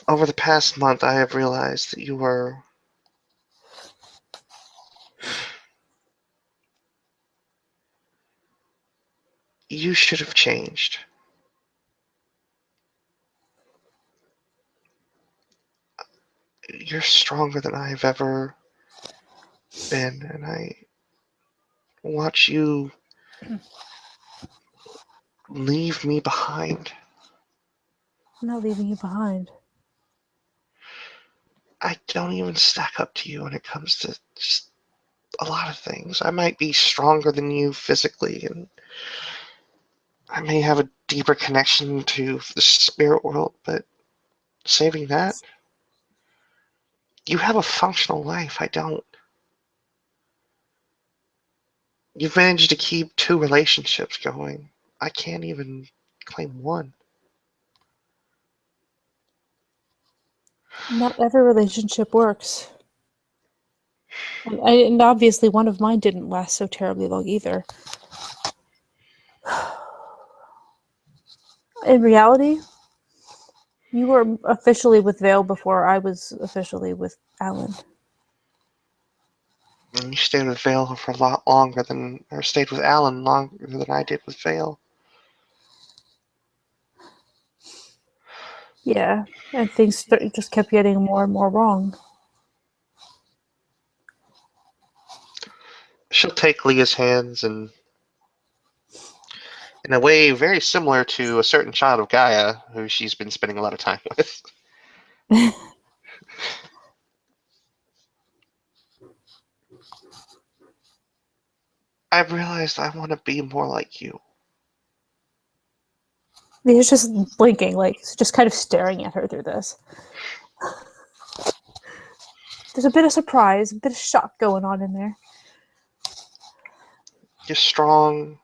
Over the past month, I have realized that you should have changed. You're stronger than I've ever been, and I watch you leave me behind. I'm not leaving you behind. I don't even stack up to you when it comes to just a lot of things. I might be stronger than you physically, and I may have a deeper connection to the spirit world, but saving that, you have a functional life. I don't. You've managed to keep 2 relationships going. I can't even claim one. Not every relationship works. And obviously, one of mine didn't last so terribly long either. In reality, you were officially with Vale before I was officially with Alan. And you stayed with Vale for a lot longer than, or stayed with Alan longer than I did with Vale. Yeah, and things just kept getting more and more wrong. she'll take Leah's hands and, in a way very similar to a certain child of Gaia who she's been spending a lot of time with. I've realized I want to be more like you. He's just blinking, like just kind of staring at her through this. There's a bit of surprise, a bit of shock going on in there. You're strong,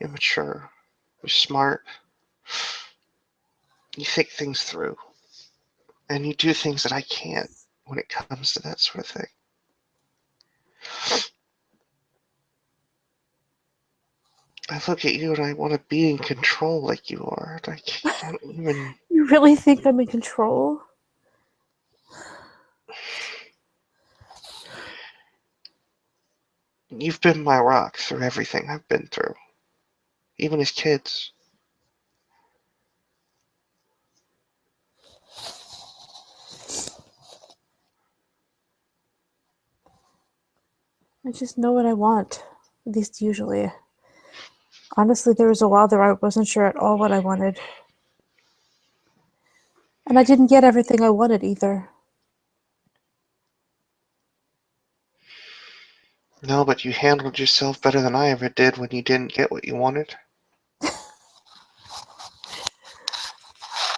you're mature, you're smart. You think things through. And you do things that I can't when it comes to that sort of thing. I look at you and I want to be in control like you are. I can't even. You really think I'm in control? You've been my rock through everything I've been through, even as kids. I just know what I want. At least usually. Honestly, there was a while there I wasn't sure at all what I wanted. And I didn't get everything I wanted either. No, but you handled yourself better than I ever did when you didn't get what you wanted.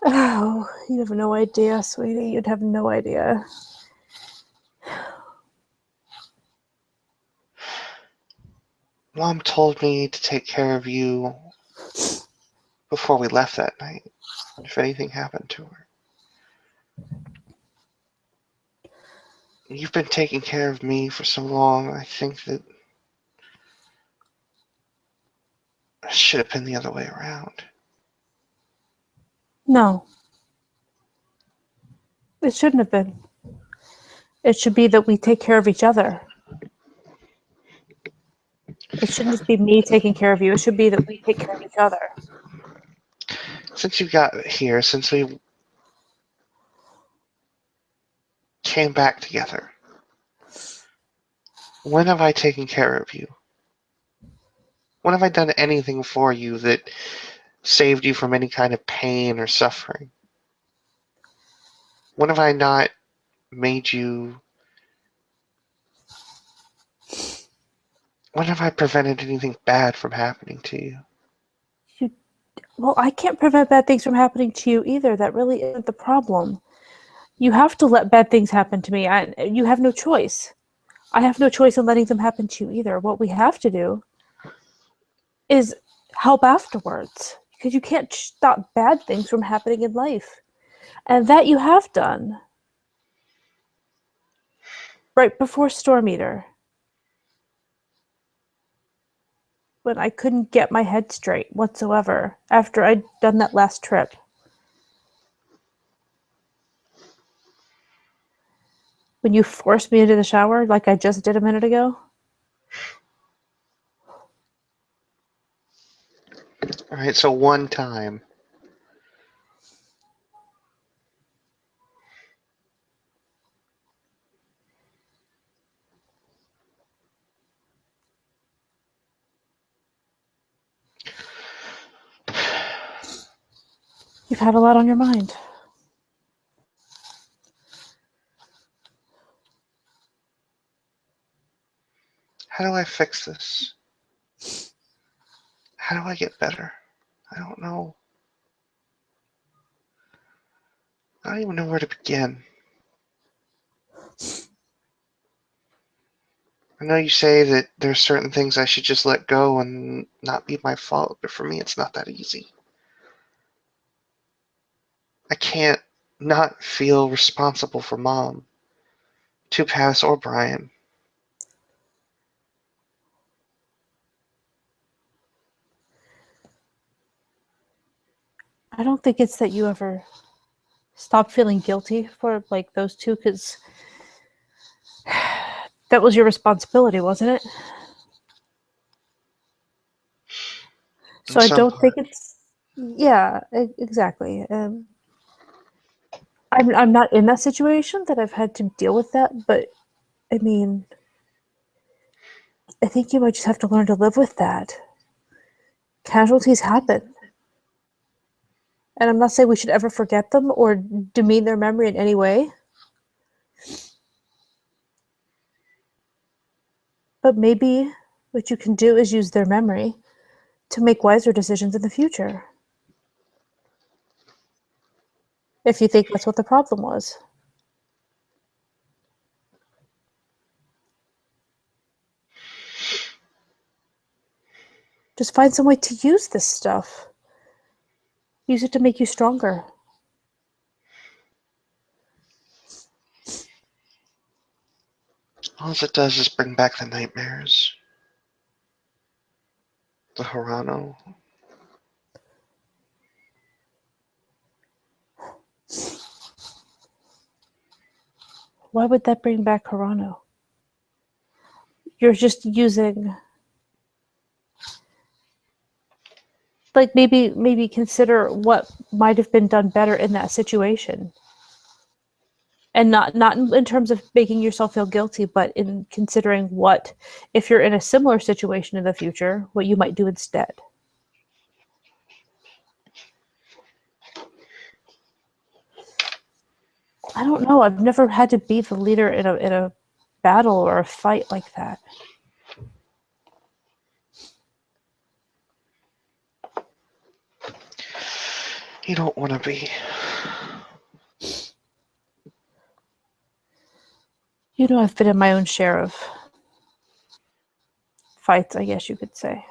Oh, you have no idea, sweetie. You'd have no idea. Mom told me to take care of you before we left that night, if anything happened to her. You've been taking care of me for so long, I think that it should have been the other way around. No. It shouldn't have been. It should be that we take care of each other. It shouldn't just be me taking care of you. It should be that we take care of each other. Since you got here, since we came back together, when have I taken care of you? When have I done anything for you that saved you from any kind of pain or suffering? When have I not made you. When have I prevented anything bad from happening to you? Well, I can't prevent bad things from happening to you either. That really isn't the problem. You have to let bad things happen to me. You have no choice. I have no choice in letting them happen to you either. What we have to do is help afterwards, because you can't stop bad things from happening in life. And that you have done. Right before Storm Eater, when I couldn't get my head straight whatsoever after I'd done that last trip. When you forced me into the shower like I just did a minute ago. Alright, so one time. You've had a lot on your mind. How do I fix this? How do I get better? I don't know. I don't even know where to begin. I know you say that there's certain things I should just let go and not be my fault, but for me it's not that easy. I can't not feel responsible for Mom, Two Paths, or Brian. I don't think it's that you ever stop feeling guilty for like those two, because that was your responsibility, wasn't it? In So I some don't think part. it's, yeah, exactly. I'm not in that situation that I've had to deal with that, but I mean, I think you might just have to learn to live with that. Casualties happen. And I'm not saying we should ever forget them or demean their memory in any way. But maybe what you can do is use their memory to make wiser decisions in the future. If you think that's what the problem was. Just find some way to use this stuff. Use it to make you stronger. All it does is bring back the nightmares. The Hirano. Why would that bring back Hirano? You're just using, like, maybe consider what might have been done better in that situation. And not in terms of making yourself feel guilty, but in considering what, if you're in a similar situation in the future, what you might do instead. I don't know. I've never had to be the leader in a battle or a fight like that. You don't want to be. You know, I've been in my own share of fights, I guess you could say.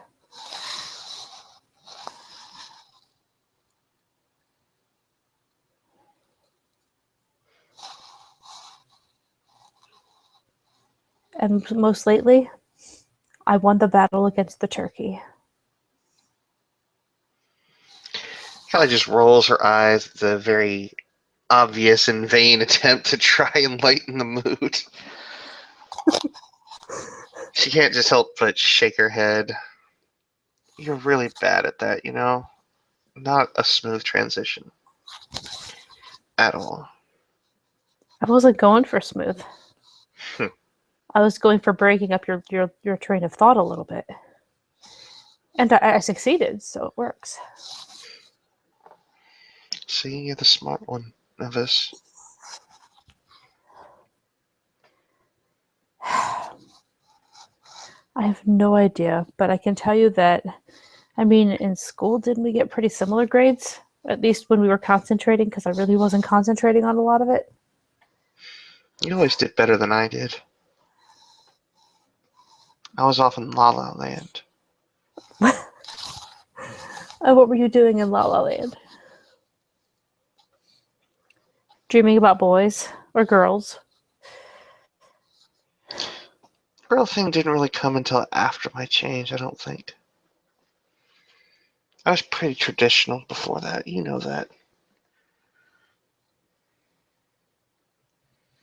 And most lately, I won the battle against the turkey. Kelly just rolls her eyes at the very obvious and vain attempt to try and lighten the mood. She can't just help but shake her head. You're really bad at that, you know? Not a smooth transition. At all. I wasn't going for smooth. Hmm. I was going for breaking up your train of thought a little bit. And I succeeded, so it works. See, you're the smart one of us. I have no idea, but I can tell you that, I mean, in school, didn't we get pretty similar grades? At least when we were concentrating, because I really wasn't concentrating on a lot of it. You always did better than I did. I was off in La La Land. What were you doing in La La Land? Dreaming about boys or girls? Girl thing didn't really come until after my change, I don't think. I was pretty traditional before that, you know that.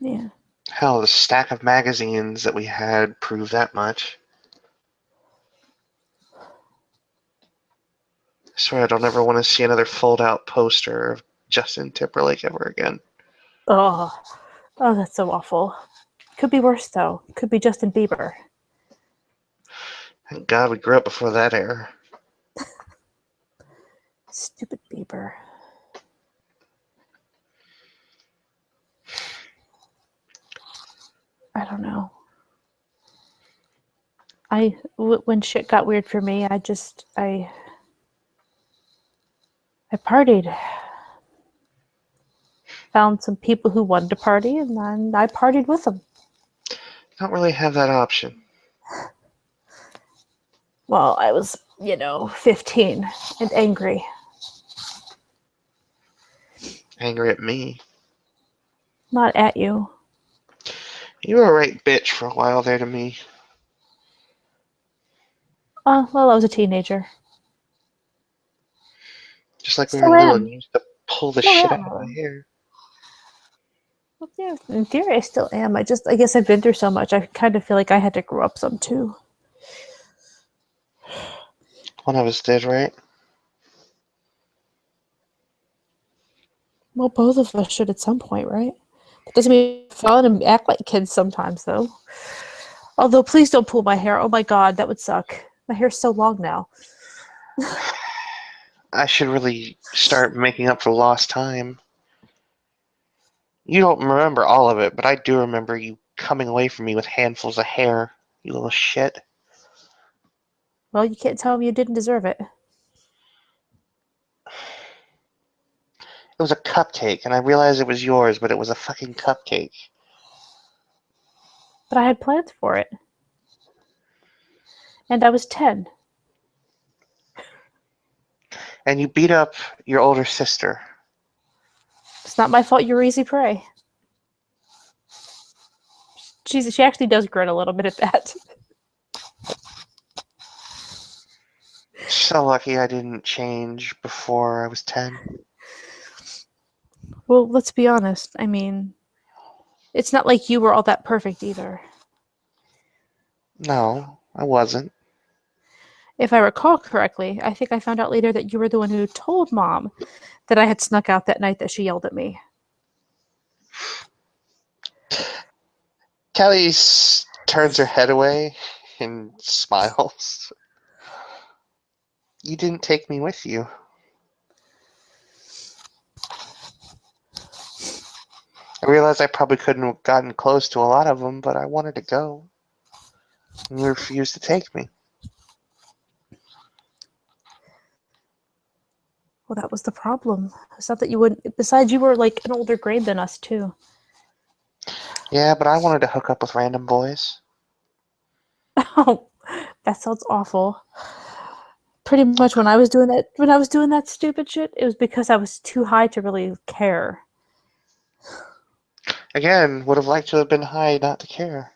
Yeah. Hell, the stack of magazines that we had proved that much. I swear I don't ever want to see another fold-out poster of Justin Timberlake ever again. Oh, that's so awful. Could be worse, though. Could be Justin Bieber. Thank God we grew up before that era. Stupid Bieber. I don't know. When shit got weird for me, I partied. Found some people who wanted to party, and then I partied with them. Don't really have that option. Well, I was, 15 and angry. Angry at me. Not at you. You were a right bitch for a while there to me. Well, I was a teenager. Just like when we Still were little and am. you used to pull the Still shit am. out of my hair. Well, yeah, in theory, I still am. I guess I've been through so much. I kind of feel like I had to grow up some too. One of us did, right? Well, both of us should at some point, right? That doesn't mean fall and act like kids sometimes, though. Although, please don't pull my hair. Oh my god, that would suck. My hair's so long now. I should really start making up for lost time. You don't remember all of it, but I do remember you coming away from me with handfuls of hair, you little shit. Well, you can't tell me you didn't deserve it. It was a cupcake, and I realized it was yours, but it was a fucking cupcake. But I had plans for it. And I was 10. And you beat up your older sister. It's not my fault you were easy prey. She actually does grin a little bit at that. So lucky I didn't change before I was 10. Well, let's be honest. I mean, it's not like you were all that perfect either. No, I wasn't. If I recall correctly, I think I found out later that you were the one who told Mom that I had snuck out that night that she yelled at me. Kelly turns her head away and smiles. You didn't take me with you. I realized I probably couldn't have gotten close to a lot of them, but I wanted to go. And you refused to take me. Well, that was the problem. It's not that you wouldn't. Besides, you were like an older grade than us, too. Yeah, but I wanted to hook up with random boys. Oh, that sounds awful. Pretty much when I was doing that stupid shit, it was because I was too high to really care. Again, would have liked to have been high not to care.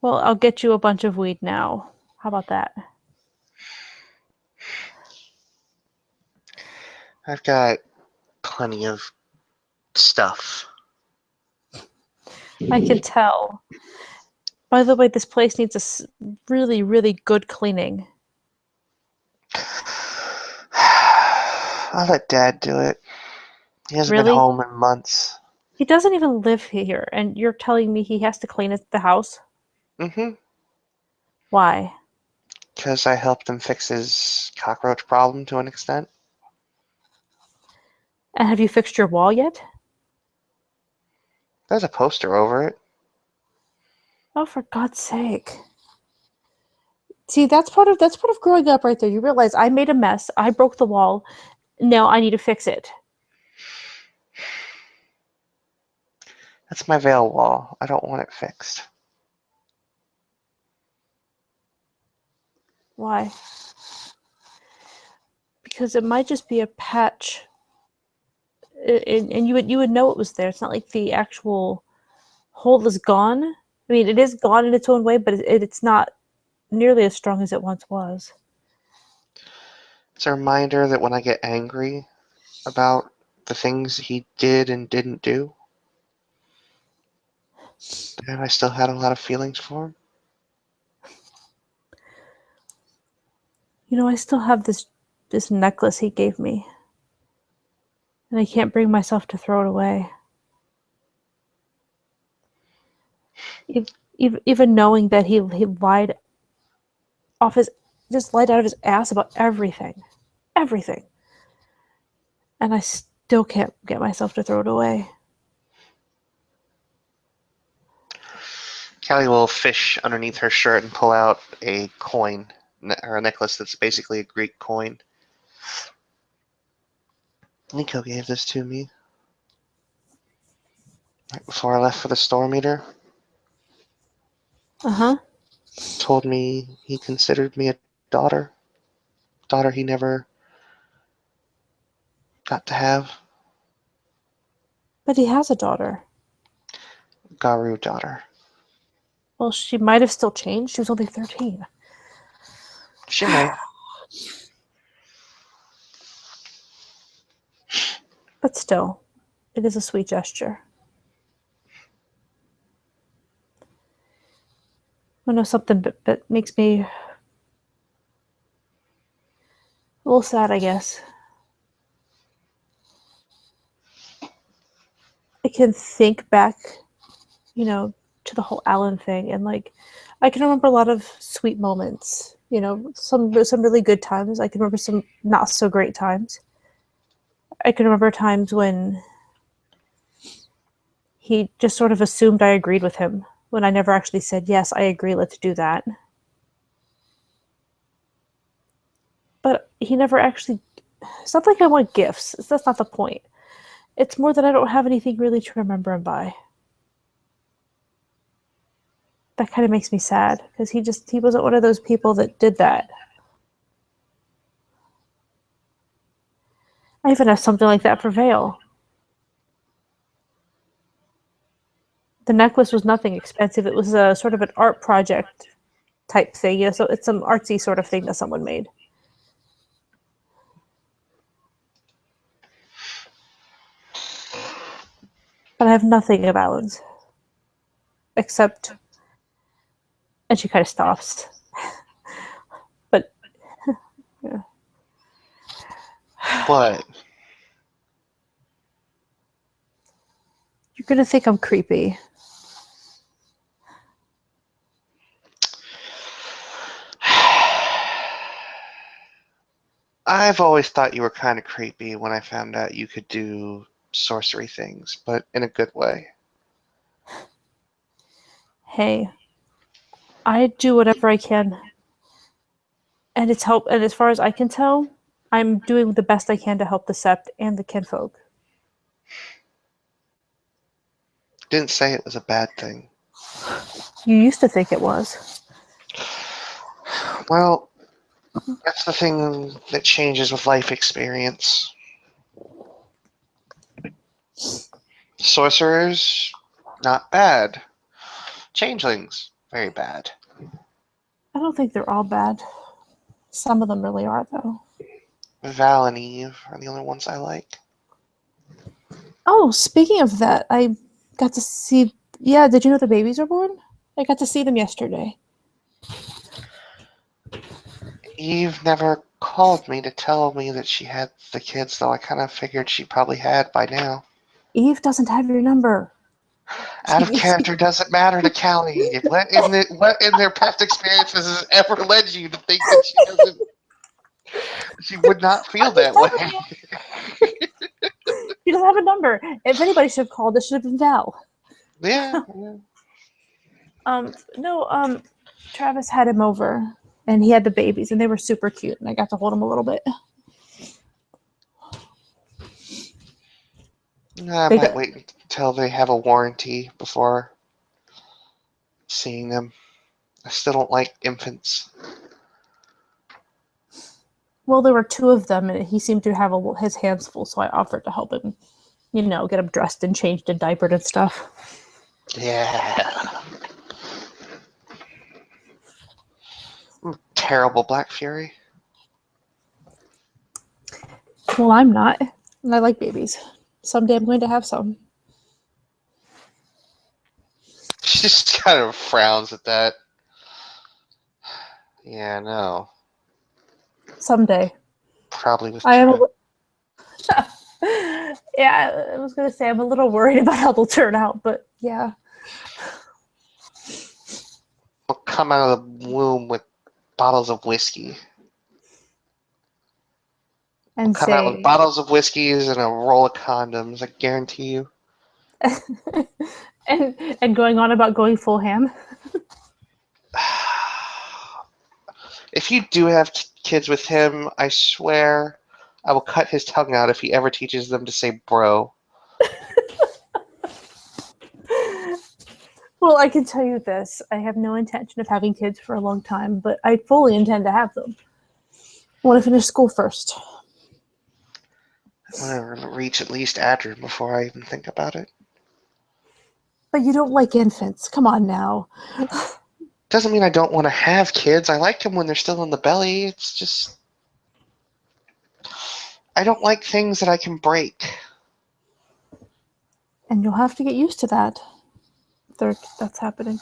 Well, I'll get you a bunch of weed now. How about that? I've got plenty of stuff. I can tell. By the way, this place needs a really, really good cleaning. I'll let Dad do it. He hasn't been Really? home in months. He doesn't even live here, and you're telling me he has to clean the house? Mm-hmm. Why? Because I helped him fix his cockroach problem to an extent. And have you fixed your wall yet? There's a poster over it. Oh, for God's sake. See, that's part of growing up right there. You realize I made a mess. I broke the wall. Now I need to fix it. That's my veil wall. I don't want it fixed. Why? Because it might just be a patch, and you would know it was there. It's not like the actual hole is gone. I mean, it is gone in its own way, but it's not nearly as strong as it once was. It's a reminder that when I get angry about the things he did and didn't do, and I still had a lot of feelings for him. You know, I still have this necklace he gave me, and I can't bring myself to throw it away. Even knowing that he lied off his just lied out of his ass about everything, and I still can't get myself to throw it away. Callie will fish underneath her shirt and pull out a coin, or a necklace that's basically a Greek coin. Nico gave this to me right before I left for the store meter. Uh-huh. Told me he considered me a daughter. Daughter he never got to have. But he has a daughter. Garu daughter. Well, she might have still changed. She was only 13. She may. But still, it is a sweet gesture. I know something that makes me a little sad, I guess. I can think back, to the whole Alan thing, and like, I can remember a lot of sweet moments. Some really good times. I can remember some not so great times. I can remember times when he just sort of assumed I agreed with him when I never actually said, yes, I agree, let's do that. But he never actually. It's not like I want gifts. That's not the point. It's more that I don't have anything really to remember him by. That kind of makes me sad because he wasn't one of those people that did that. I even have something like that for Vale. The necklace was nothing expensive. It was a sort of an art project type thing. So it's some artsy sort of thing that someone made. But I have nothing of Alan's. Except, and she kind of stops. But, yeah. What? You're going to think I'm creepy. I've always thought you were kind of creepy when I found out you could do sorcery things, but in a good way. Hey, I do whatever I can. And and as far as I can tell, I'm doing the best I can to help the Sept and the kinfolk. Didn't say it was a bad thing. You used to think it was. Well, that's the thing that changes with life experience. Sorcerers, not bad. Changelings, very bad. I don't think they're all bad. Some of them really are, though. Val and Eve are the only ones I like. Oh, speaking of that, I got to see. Yeah, did you know the babies are born? I got to see them yesterday. Eve never called me to tell me that she had the kids, though I kind of figured she probably had by now. Eve doesn't have your number. Out of character doesn't matter to Callie. What in their past experiences has ever led you to think that she doesn't? She would not feel I'm just that way. telling you. She doesn't have a number. If anybody should have called, it should have been Val. Yeah. No, Travis had him over, and he had the babies, and they were super cute, and I got to hold them a little bit. I might wait until they have a warranty before seeing them. I still don't like infants. Well, there were two of them, and he seemed to have his hands full, so I offered to help him, get him dressed and changed and diapered and stuff. Yeah. Terrible Black Fury. Well, I'm not, and I like babies. Someday I'm going to have some. She just kind of frowns at that. Yeah, no. Someday. Probably with I am. Yeah, I was going to say I'm a little worried about how they'll turn out, but yeah. We'll come out of the womb with bottles of whiskey. And Come out with say. bottles of whiskeys and a roll of condoms, I guarantee you. and going on about going full ham. If you do have kids with him, I swear I will cut his tongue out if he ever teaches them to say bro. Well, I can tell you this. I have no intention of having kids for a long time, but I fully intend to have them. I want to finish school first. I want to reach at least Adrian before I even think about it. But you don't like infants. Come on now. Doesn't mean I don't want to have kids. I like them when they're still in the belly. It's just I don't like things that I can break. And you'll have to get used to that. That's happening.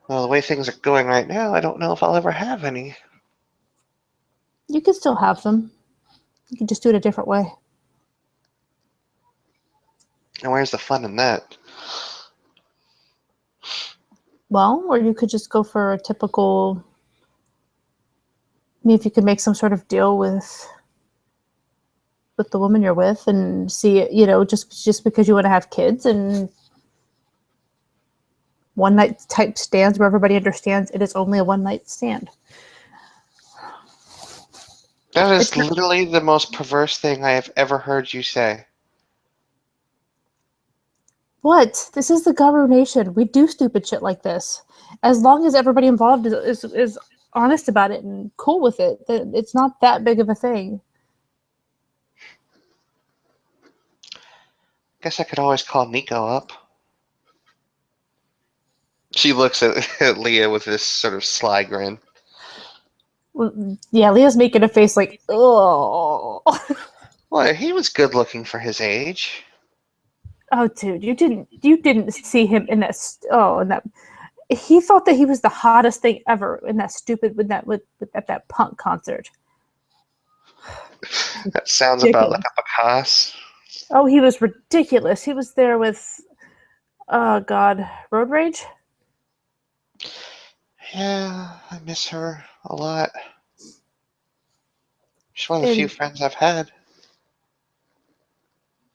Well, the way things are going right now, I don't know if I'll ever have any. You can still have them. You can just do it a different way. And where's the fun in that? Well, or you could just go for a typical. I mean, if you could make some sort of deal with the woman you're with and see it, just because you want to have kids and one night type stands where everybody understands it is only a one night stand. That is It's not, literally the most perverse thing I have ever heard you say. what? This is the Guru Nation. We do stupid shit like this. As long as everybody involved is honest about it and cool with it, it's not that big of a thing. Guess I could always call Nico up. She looks at Leah with this sort of sly grin. Yeah, Leah's making a face like, oh. Well, he was good looking for his age. Oh, dude, you didn't see him in that. In that. He thought that he was the hottest thing ever in that stupid with at that punk concert. That sounds about like Ridiculous. a Picasso. Oh, he was ridiculous. He was there with, oh God, Road Rage. Yeah, I miss her a lot. She's one of the few And friends I've had.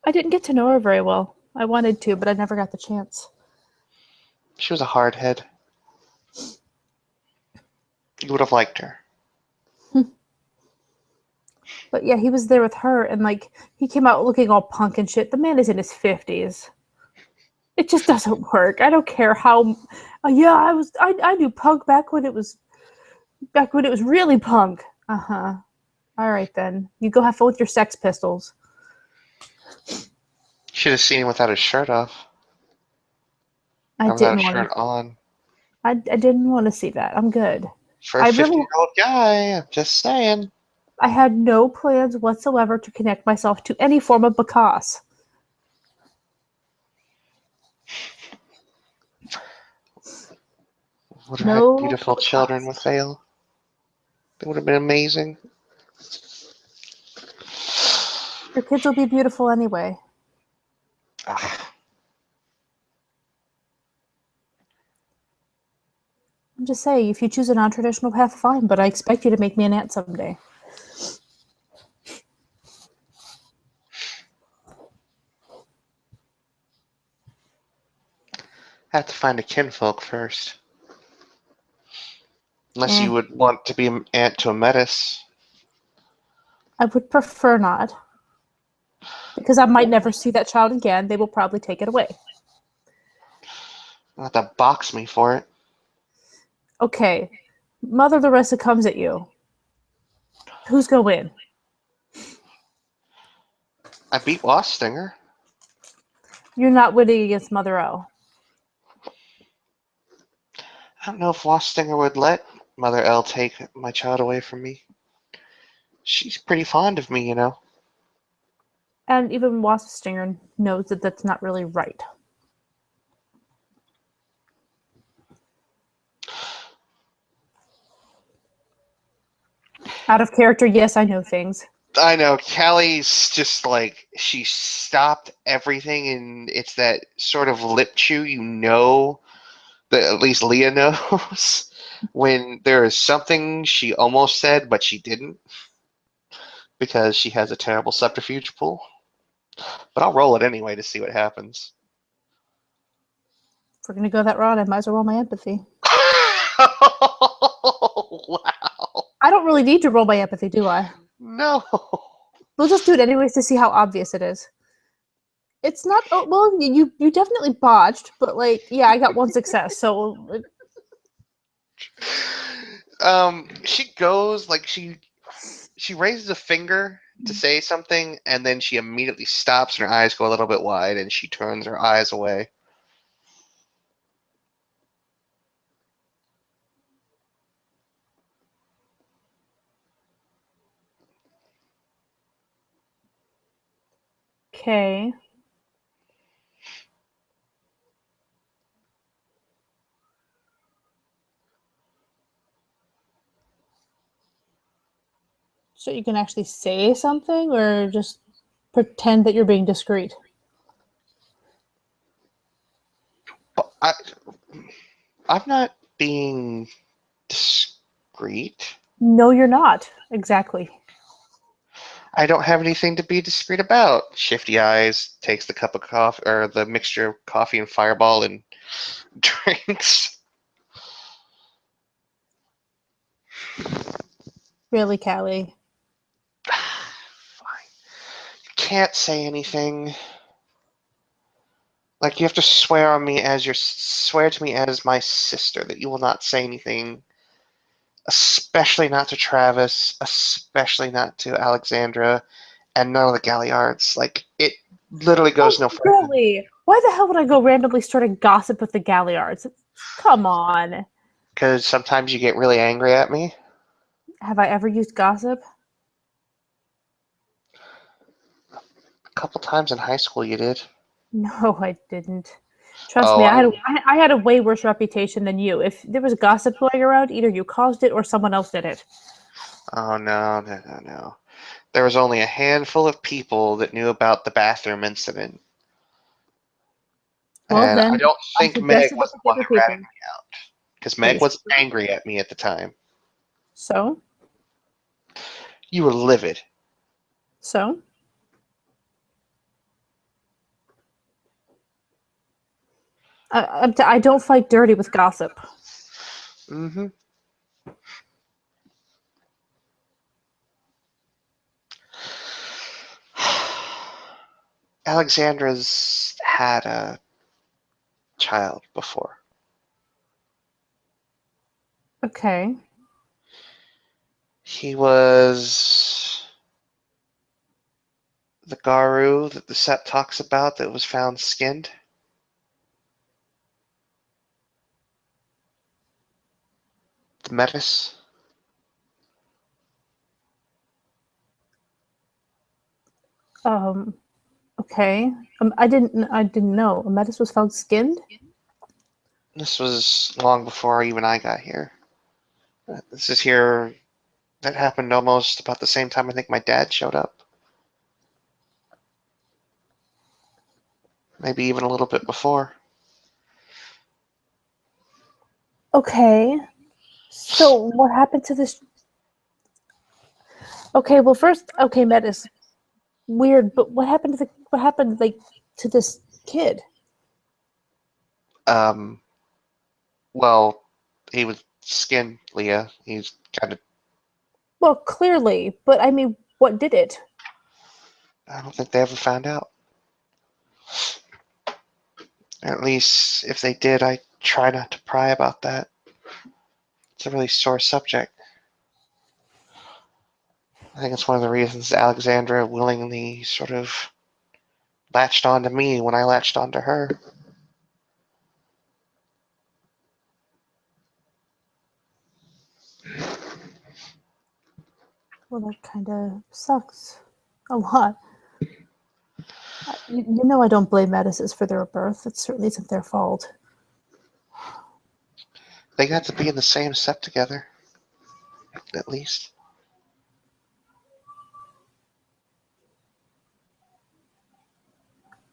I didn't get to know her very well. I wanted to, but I never got the chance. She was a hardhead. You would have liked her. But yeah, he was there with her, and like he came out looking all punk and shit. The man is in his 50s. It just doesn't work. I don't care how. Yeah, I knew punk back when it was really punk. Uh huh. All right then. You go have fun with your Sex Pistols. Should have seen him without his shirt off. I Or without didn't his want shirt to. on. I didn't want to see that. I'm good. For a I really. 50-year-old guy, I'm just saying. I had no plans whatsoever to connect myself to any form of Bacchus. Would have had No beautiful children Bacchus. with Vale. It would have been amazing. Your kids will be beautiful anyway. Ah, I'm just saying, if you choose a non-traditional path, fine. But I expect you to make me an aunt someday. have to find a kinfolk first. Unless Eh, you would want to be an aunt to a metis. I would prefer not, because I might never see that child again. They will probably take it away. You'll have to box me for it. Okay, Mother Larissa comes at you. Who's gonna win? I beat Wastinger. You're not winning against Mother O. I don't know if Wastinger would let Mother L take my child away from me. She's pretty fond of me, you know. And even Wasp Stinger knows that that's not really right. Out of character, yes, I know things. I know, Callie's just like, she stopped everything, and it's that sort of lip chew, you know, that at least Leah knows, when there is something she almost said, but she didn't, because she has a terrible subterfuge pool. But I'll roll it anyway to see what happens. If we're gonna go that route, I might as well roll my empathy. Wow. I don't really need to roll my empathy, do I? No. We'll just do it anyways to see how obvious it is. It's not. Oh, well, you definitely botched, but like, yeah, I got one success. So She goes like she raises a finger to say something, and then she immediately stops, and her eyes go a little bit wide, and she turns her eyes away. okay. So you can actually say something, or just pretend that you're being discreet. I, I'm not being discreet. No, you're not. Exactly. I don't have anything to be discreet about. Shifty Eyes takes the cup of coffee or the mixture of coffee and Fireball and drinks. Really, Callie. Fine. You can't say anything. Like you have to swear to me as my sister that you will not say anything, especially not to Travis, especially not to Alexandra, and none of the Galliards. Like it literally goes no further. Really? Why the hell would I go randomly starting gossip with the Galliards? Come on. Because sometimes you get really angry at me. Have I ever used gossip? A couple times in high school you did. No, I didn't. Trust Oh, me, I had a way worse reputation than you. If there was gossip going around, either you caused it or someone else did it. oh no. There was only a handful of people that knew about the bathroom incident. Well, And I then don't I think Meg suggest you was look the at the one other who ratted people. me out. Because Meg Please. was angry at me at the time. So? You were livid. So? I don't fight dirty with gossip. Mm-hmm. Alexandra's had a child before. Okay. He was the Garu that the set talks about that was found skinned. The Metis. Um, okay. I didn't know. A Metis was found skinned? This was long before even I got here. This is here. That happened almost about the same time I think my dad showed up. Maybe even a little bit before. Okay. So what happened to this? Okay, well first, okay, Metis, weird, but what happened like to this kid? Um, well, he was skinned, Leah. He's kind of. Well, clearly, but I mean, what did it? I don't think they ever found out. At least if they did, I try not to pry about that. It's a really sore subject. I think it's one of the reasons Alexandra willingly sort of latched onto me when I latched onto her. Well, that kind of sucks a lot. You know, I don't blame Metis for their birth. It certainly isn't their fault. They got to be in the same set together, at least.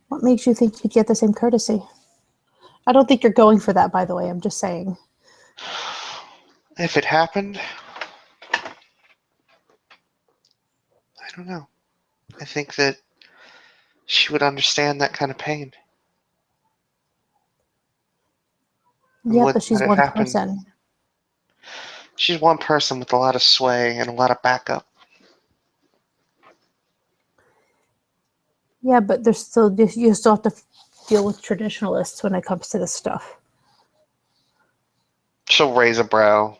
What makes you think you'd get the same courtesy? I don't think you're going for that, by the way. I'm just saying. If it happened, I don't know. I think that she would understand that kind of pain. Yeah, but Wouldn't she's let it one happen. person. She's one person with a lot of sway and a lot of backup. Yeah, but you still have to deal with traditionalists when it comes to this stuff. She'll raise a brow.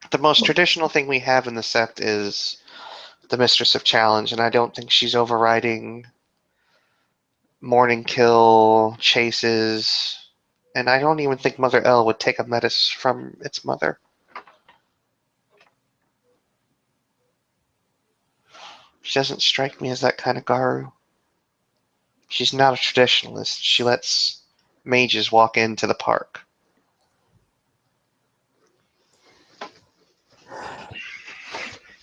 The most traditional thing we have in the sect is the Mistress of Challenge, and I don't think she's overriding morning kill, chases, and I don't even think Mother L would take a Metis from its mother. She doesn't strike me as that kind of Garu. She's not a traditionalist. She lets mages walk into the park.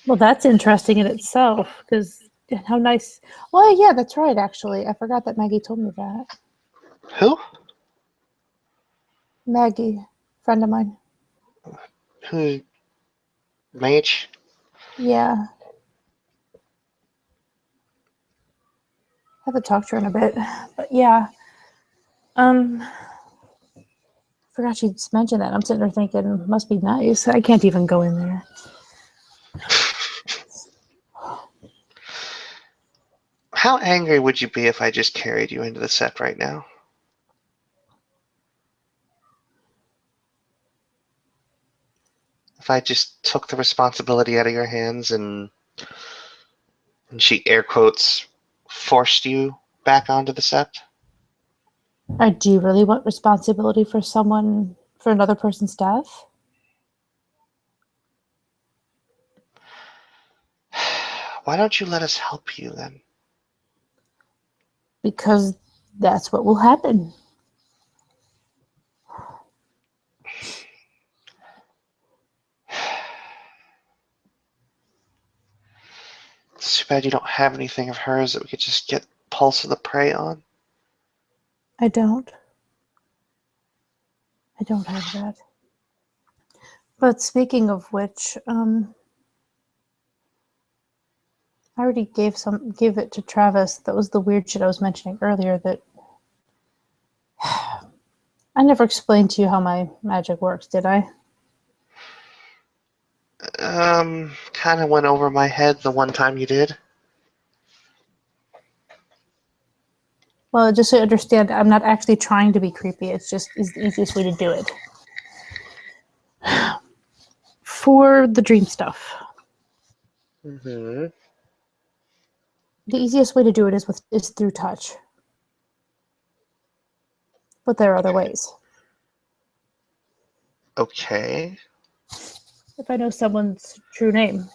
Well, that's interesting in itself because how nice. Well, yeah, that's right. Actually, I forgot that Maggie told me that. Who? Maggie, friend of mine. Who? Mage? Yeah, haven't talked to her in a bit, but yeah. Um, forgot she just mentioned that. I'm sitting there thinking, must be nice. I can't even go in there. How angry would you be if I just carried you into the set right now? If I just took the responsibility out of your hands and she air quotes forced you back onto the set? Do you really want responsibility for someone, for another person's death? Why don't you let us help you then? Because that's what will happen. It's too bad you don't have anything of hers that we could just get Pulse of the Prey on. I don't. I don't have that. But speaking of which, I already gave it to Travis. That was the weird shit I was mentioning earlier. That I never explained to you how my magic works, did I? Kind of went over my head the one time you did. Well, just so you understand, I'm not actually trying to be creepy. It's just is the easiest way to do it. For the dream stuff, Mm-hmm. the easiest way to do it is through touch. But there are other ways. Okay. If I know someone's true name,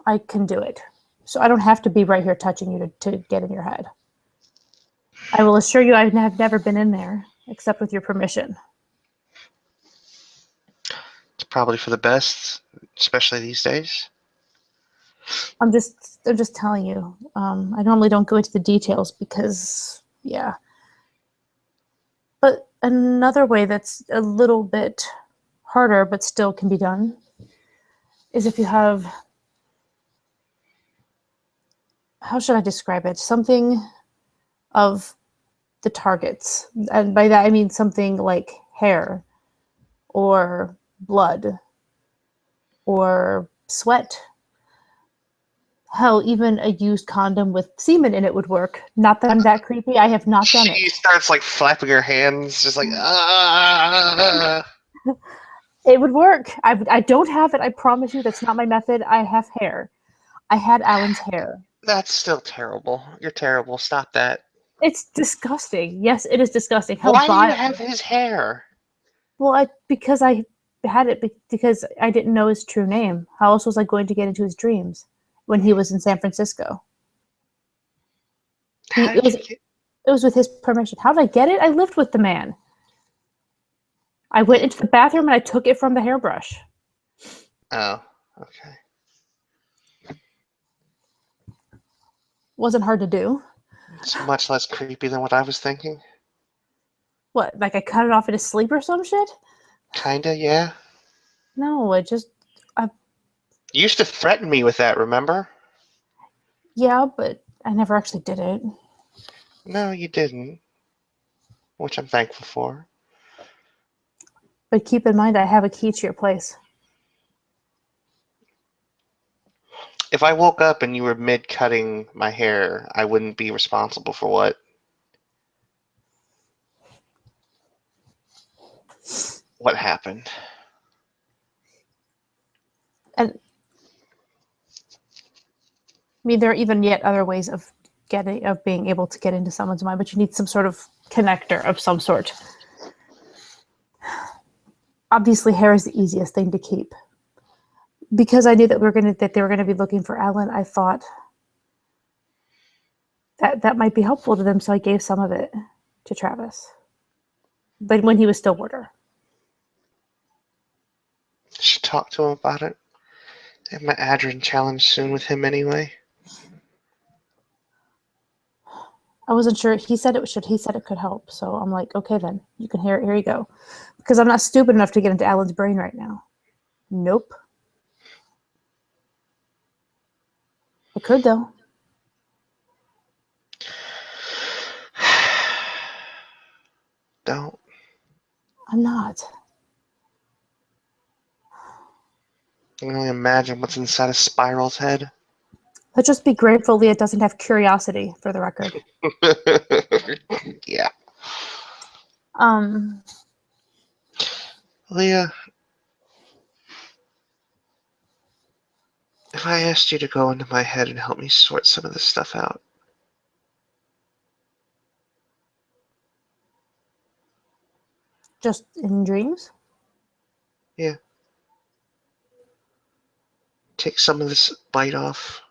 I can do it. So I don't have to be right here touching you to get in your head. I will assure you I have never been in there, except with your permission. It's probably for the best, especially these days. I'm just telling you. I normally don't go into the details because, yeah. But another way that's a little bit harder, but still can be done, is if you have, how should I describe it? Something of the targets. And by that, I mean something like hair or blood or sweat. Hell, even a used condom with semen in it would work. Not that I'm that creepy. I have not done it. She starts like flapping her hands, just like ah. It would work. I don't have it. I promise you, that's not my method. I have hair. I had Alan's hair. That's still terrible. You're terrible. Stop that. It's disgusting. Yes, it is disgusting. How Why do you vile. have his hair? Well, because I had it because I didn't know his true name. How else was I going to get into his dreams when he was in San Francisco? How It did was you get? with his permission. How did I get it? I lived with the man. I went into the bathroom and I took it from the hairbrush. Oh, okay. Wasn't hard to do. It's much less creepy than what I was thinking. What, like I cut it off in his sleep or some shit? Kinda, yeah. No, I You used to threaten me with that, remember? yeah, but I never actually did it. No, you didn't, which I'm thankful for. But keep in mind, I have a key to your place. If I woke up and you were mid cutting my hair, I wouldn't be responsible for what happened. And I mean, there are even yet other ways of being able to get into someone's mind, but you need some sort of connector of some sort. Obviously, hair is the easiest thing to keep. Because I knew that they were gonna be looking for Alan, I thought that might be helpful to them, so I gave some of it to Travis. But when he was still Warder. Should talk to him about it. I have my Adrian challenge soon with him anyway. I wasn't sure. He said it should. He said it could help. So I'm like, okay, then you can hear it. Here you go. Because I'm not stupid enough to get into Alan's brain right now. Nope. I could though. Don't. I'm not. I can only imagine what's inside of Spiral's head. Let's just be grateful Leah doesn't have curiosity, for the record. Yeah. Um, Leah, if I asked you to go into my head and help me sort some of this stuff out, just in dreams. yeah, take some of this bite off.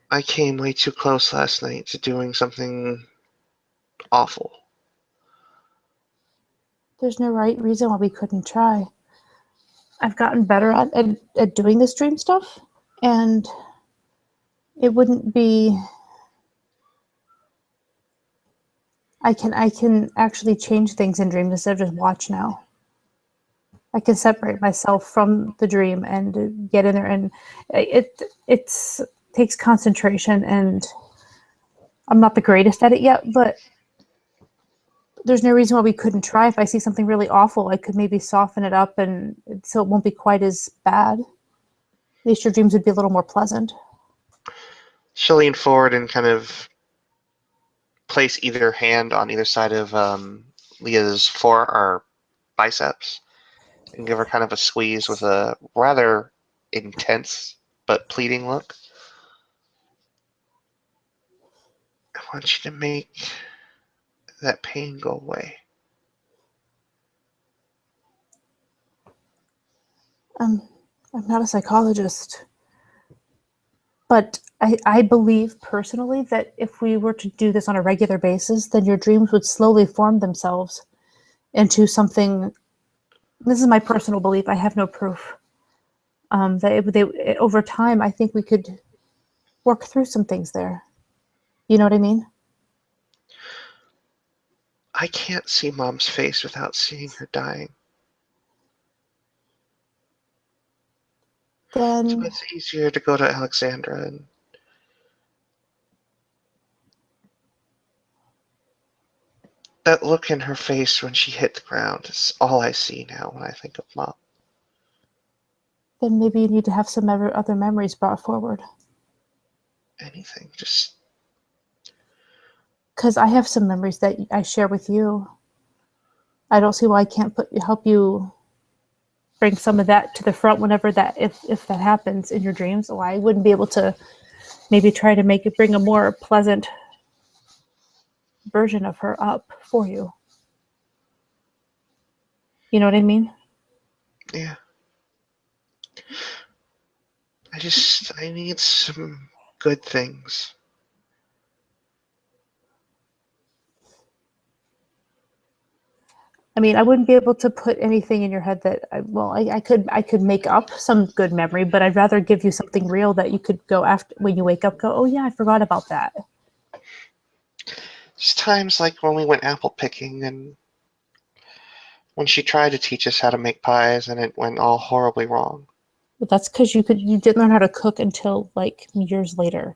I came way too close last night to doing something awful. There's no right reason why we couldn't try. I've gotten better at doing this dream stuff, and it wouldn't be. I can actually change things in dreams instead of just watch now. I can separate myself from the dream and get in there, and it takes concentration, and I'm not the greatest at it yet, but there's no reason why we couldn't try. If I see something really awful, I could maybe soften it up, and so it won't be quite as bad. At least your dreams would be a little more pleasant. She'll lean forward and kind of place either hand on either side of Leah's or biceps and give her kind of a squeeze with a rather intense but pleading look. I want you to make that pain go away. I'm not a psychologist, but I believe personally that if we were to do this on a regular basis, then your dreams would slowly form themselves into something. This is my personal belief. I have no proof. Over time, I think we could work through some things there. You know what I mean? I can't see Mom's face without seeing her dying. So Then it's easier to go to Alexandra and that look in her face when she hit the ground is all I see now when I think of Mom. then maybe you need to have some other memories brought forward. Anything, just Because I have some memories that I share with you. I don't see why I can't help you bring some of that to the front whenever that if that happens in your dreams. Why I wouldn't be able to maybe try to bring a more pleasant version of her up for you. You know what I mean? yeah. I need some good things. I mean, I wouldn't be able to put anything in your head that I could make up some good memory, but I'd rather give you something real that you could go after when you wake up, go, oh yeah, I forgot about that. Just times like when we went apple picking and when she tried to teach us how to make pies and it went all horribly wrong. But that's because you didn't learn how to cook until like years later.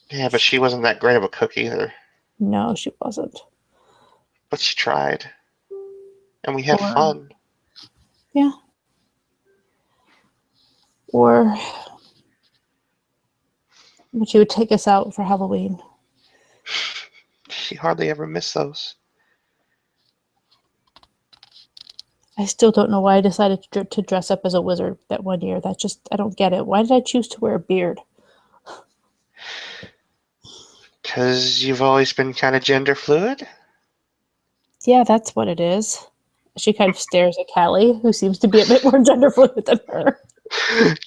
Yeah, but she wasn't that great of a cook either. No, she wasn't. But she tried. And we had Or fun. yeah. Or when she would take us out for Halloween. She hardly ever missed those. I still don't know why I decided to dress up as a wizard that one year. That just, I don't get it. Why did I choose to wear a beard? Because you've always been kind of gender fluid? Yeah, that's what it is. She kind of stares at Callie, who seems to be a bit more gender fluid than her.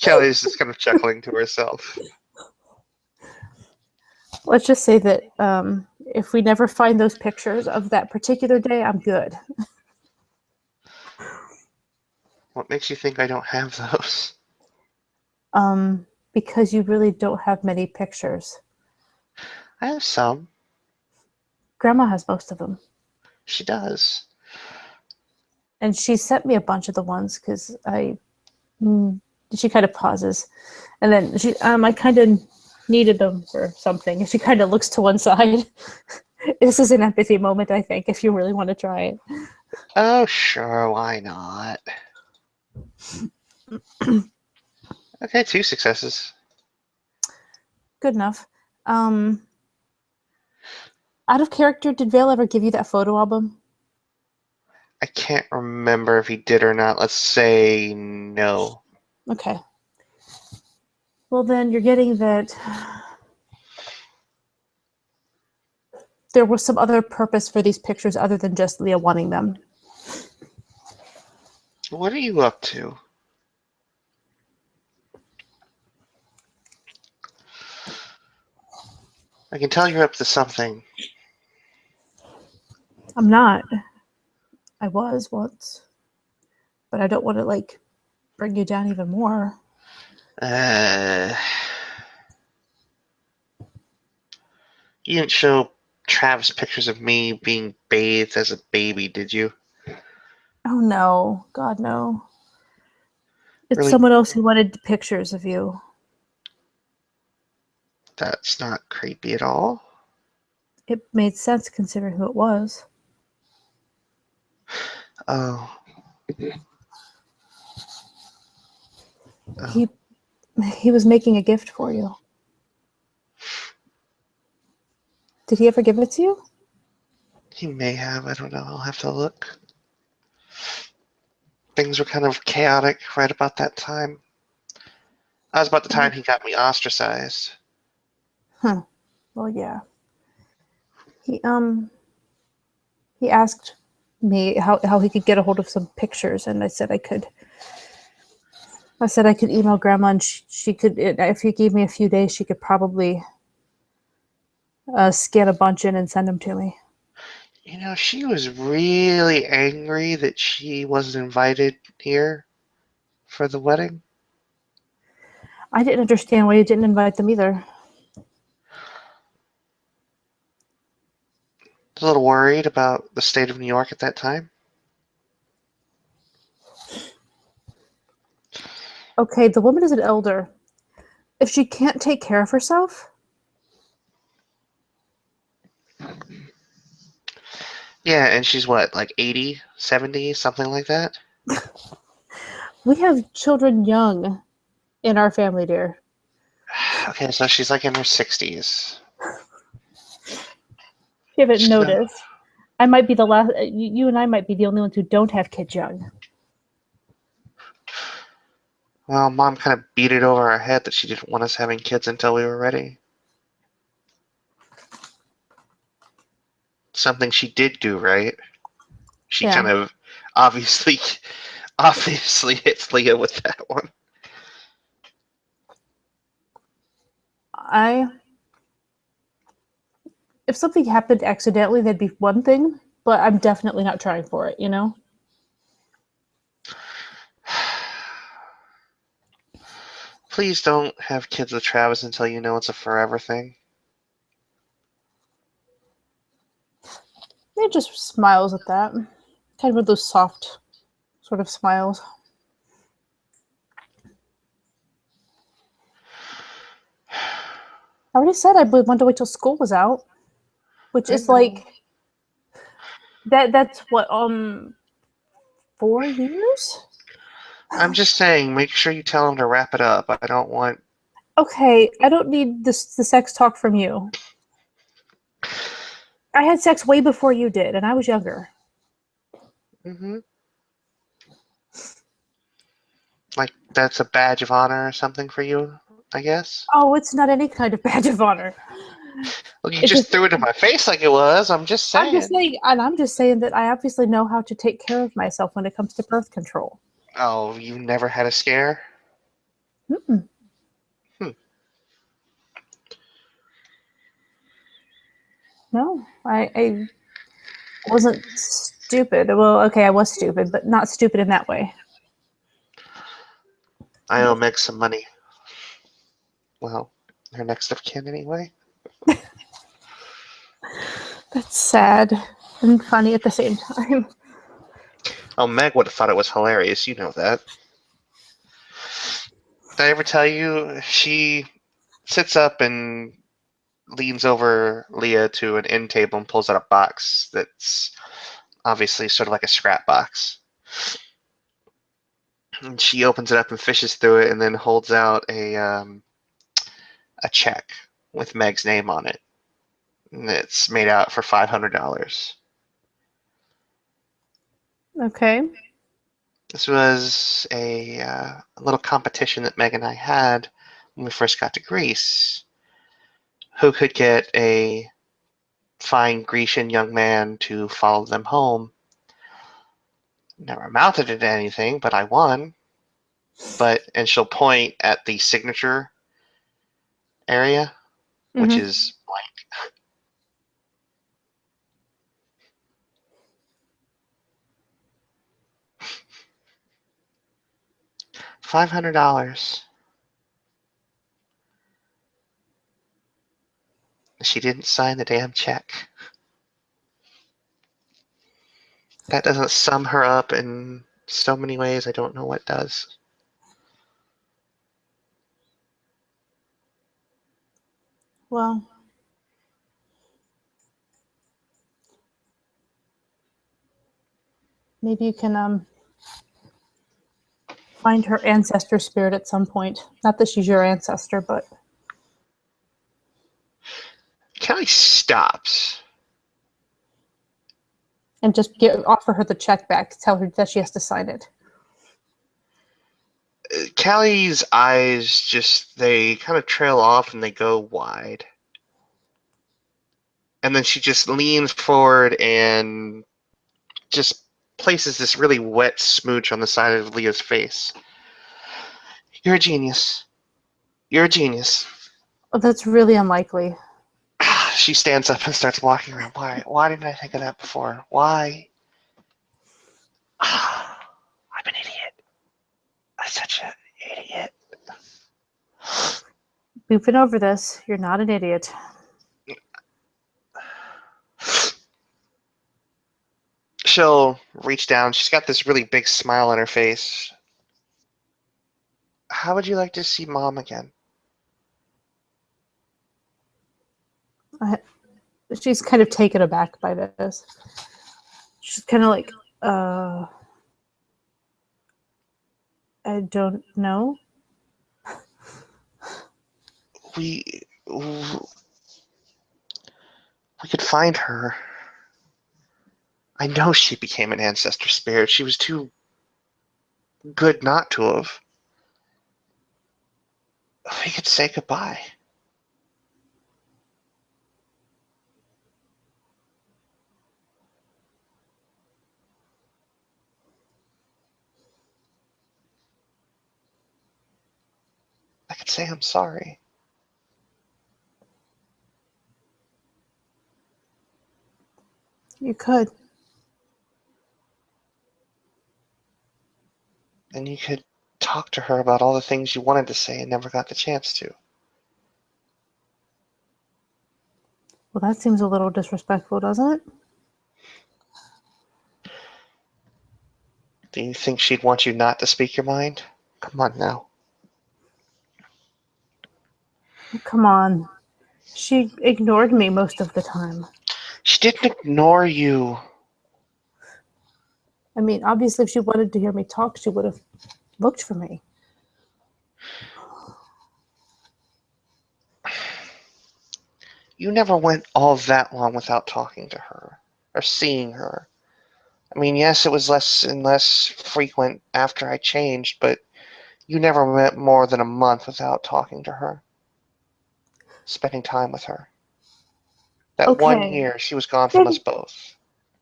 Kelly's just kind of chuckling to herself. Let's just say that if we never find those pictures of that particular day, I'm good. What makes you think I don't have those? because you really don't have many pictures. I have some. Grandma has most of them. She does. And she sent me a bunch of the ones because she kind of pauses. And then I kind of needed them for something. And she kind of looks to one side. This is an empathy moment, I think, if you really want to try it. Oh, sure, why not? Okay, 2 successes. Good enough. Out of character, did Vale ever give you that photo album? I can't remember if he did or not. Let's say no. Okay. Well, then you're getting that there was some other purpose for these pictures other than just Leah wanting them. What are you up to? I can tell you're up to something. I'm not. I was once. But I don't want to, like, bring you down even more. You didn't show Travis pictures of me being bathed as a baby, did you? Oh, no. God, no. It's Really? someone else who wanted pictures of you. That's not creepy at all. It made sense considering who it was. Oh. Oh. He was making a gift for you. Did he ever give it to you? He may have. I don't know. I'll have to look. Things were kind of chaotic right about that time. That was about the time he got me ostracized. Huh. Well, yeah. He he asked me how he could get a hold of some pictures, and I said I could. I said I could email Grandma, and she could. If he gave me a few days, she could probably scan a bunch in and send them to me. You know, she was really angry that she wasn't invited here for the wedding. I didn't understand why you didn't invite them either. I was a little worried about the state of New York at that time. Okay, the woman is an elder. If she can't take care of herself, Yeah, and she's what, like 80, 70, something like that? we have children young in our family, dear. Okay, so she's like in her 60s. If you haven't She's not, noticed, I might be the last. You and I might be the only ones who don't have kids young. well, Mom kind of beat it over our head that she didn't want us having kids until we were ready. Something she did do, right? She Yeah, kind of obviously obviously hits Leah with that one. I. If something happened accidentally, that'd be one thing, but I'm definitely not trying for it. You know. Please don't have kids with Travis until you know it's a forever thing. It just smiles at that, kind of those soft sort of smiles. I already said I would want to wait till school was out, which I is know. like that's what 4 years. I'm just saying, make sure you tell him to wrap it up. I don't want. Okay, I don't need the sex talk from you. I had sex way before you did, and I was younger. Hmm. Like, that's a badge of honor or something for you, I guess? Oh, it's not any kind of badge of honor. Well, you It's just just threw it in my face like it was. I'm just I'm just saying. saying, and I'm just saying that I obviously know how to take care of myself when it comes to birth control. Oh, you never had a scare? Mm-mm. Hmm. No, I wasn't stupid. Well, okay, I was stupid, but not stupid in that way. I owe Meg some money. Well, her next of kin anyway. That's sad and funny at the same time. Oh, Meg would have thought it was hilarious. You know that. Did I ever tell you she sits up and leans over Leah to an end table and pulls out a box that's obviously sort of like a scrap box. And she opens it up and fishes through it and then holds out a check with Meg's name on it. And it's made out for $500. Okay. This was a little competition that Meg and I had when we first got to Greece. Who could get a fine Grecian young man to follow them home? Never amounted to anything, but I won. And she'll point at the signature area, which Mm-hmm. is blank. $500. She didn't sign the damn check. That doesn't sum her up in so many ways. I don't know what does. Well, maybe you can find her ancestor spirit at some point. Not that she's your ancestor, but Kelly stops. and just offer her the check back. Tell her that she has to sign it. Callie's eyes they kind of trail off and they go wide. And then she just leans forward and just places this really wet smooch on the side of Leah's face. You're a genius. You're a genius. Oh, that's really unlikely. She stands up and starts walking around. Why didn't I think of that before? Why? I'm an idiot. I'm such an idiot. We've been over this. You're not an idiot. She'll reach down. She's got this really big smile on her face. How would you like to see Mom again? She's kind of taken aback by this. She's kind of like, I don't know. We could find her. I know she became an ancestor spirit. She was too good not to have. We could say goodbye. I could say I'm sorry. You could. And you could talk to her about all the things you wanted to say and never got the chance to. Well, that seems a little disrespectful, doesn't it? Do you think she'd want you not to speak your mind? Come on now. Come on. She ignored me most of the time. She didn't ignore you. I mean, obviously, if she wanted to hear me talk, she would have looked for me. You never went all that long without talking to her or seeing her. I mean, yes, it was less and less frequent after I changed, but you never went more than a month without talking to her, spending time with her. That one Okay. year, she was gone from us both.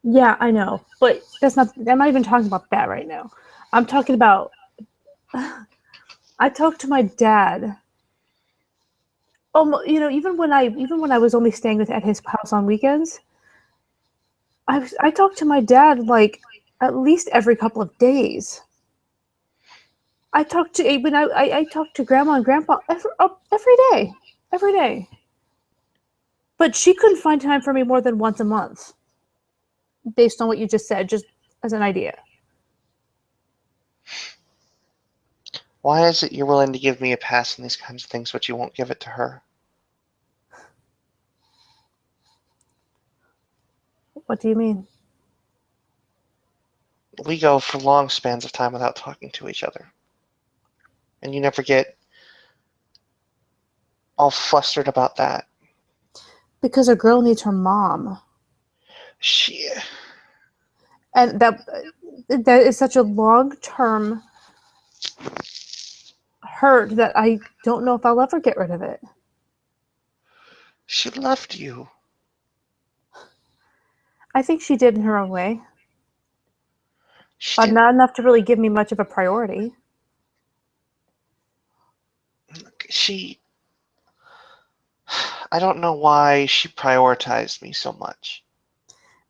Yeah, I know. But I'm not even talking about that right now. I'm talking about, I talked to my dad. Even when I was only staying at his house on weekends, I talked to my dad like at least every couple of days. I talk to Abe and I talk to Grandma and Grandpa every day. Every day. But she couldn't find time for me more than once a month, based on what you just said, just as an idea. Why is it you're willing to give me a pass on these kinds of things, but you won't give it to her? What do you mean? We go for long spans of time without talking to each other. And you never get all flustered about that. Because a girl needs her mom. She... And that is such a long-term hurt that I don't know if I'll ever get rid of it. She loved you. I think she did in her own way, She but didn't... not enough to really give me much of a priority. She... I don't know why she prioritized me so much.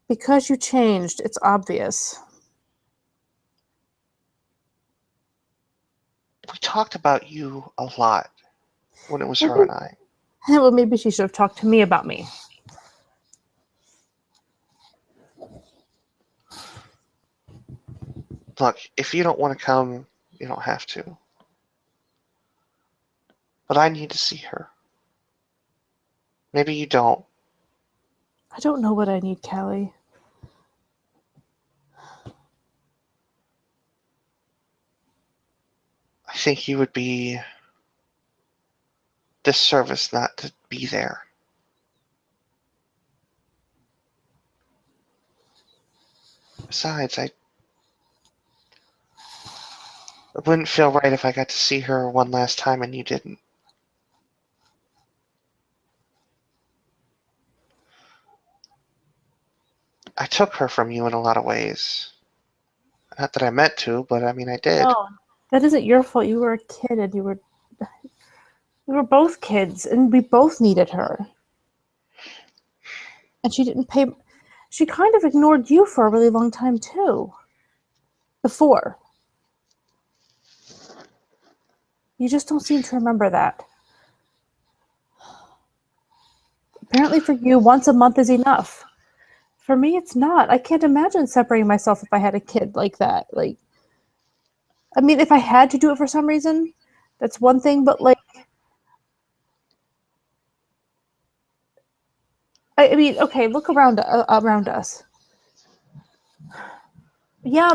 Because you changed, it's obvious. We talked about you a lot when it was her Maybe, and I. well, maybe she should have talked to me about me. Look, if you don't want to come, you don't have to. But I need to see her. Maybe you don't. I don't know what I need, Callie. I think you would be disservice not to be there. Besides, it wouldn't feel right if I got to see her one last time and you didn't. I took her from you in a lot of ways. Not that I meant to, but I mean, I did. No, that isn't your fault. You were a kid and we were both kids and we both needed her. And she didn't pay. She kind of ignored you for a really long time too. Before. You just don't seem to remember that. Apparently for you, once a month is enough. For me, it's not. I can't imagine separating myself if I had a kid like that. Like, I mean, if I had to do it for some reason, that's one thing. But like, I mean, okay, look around us. Yeah,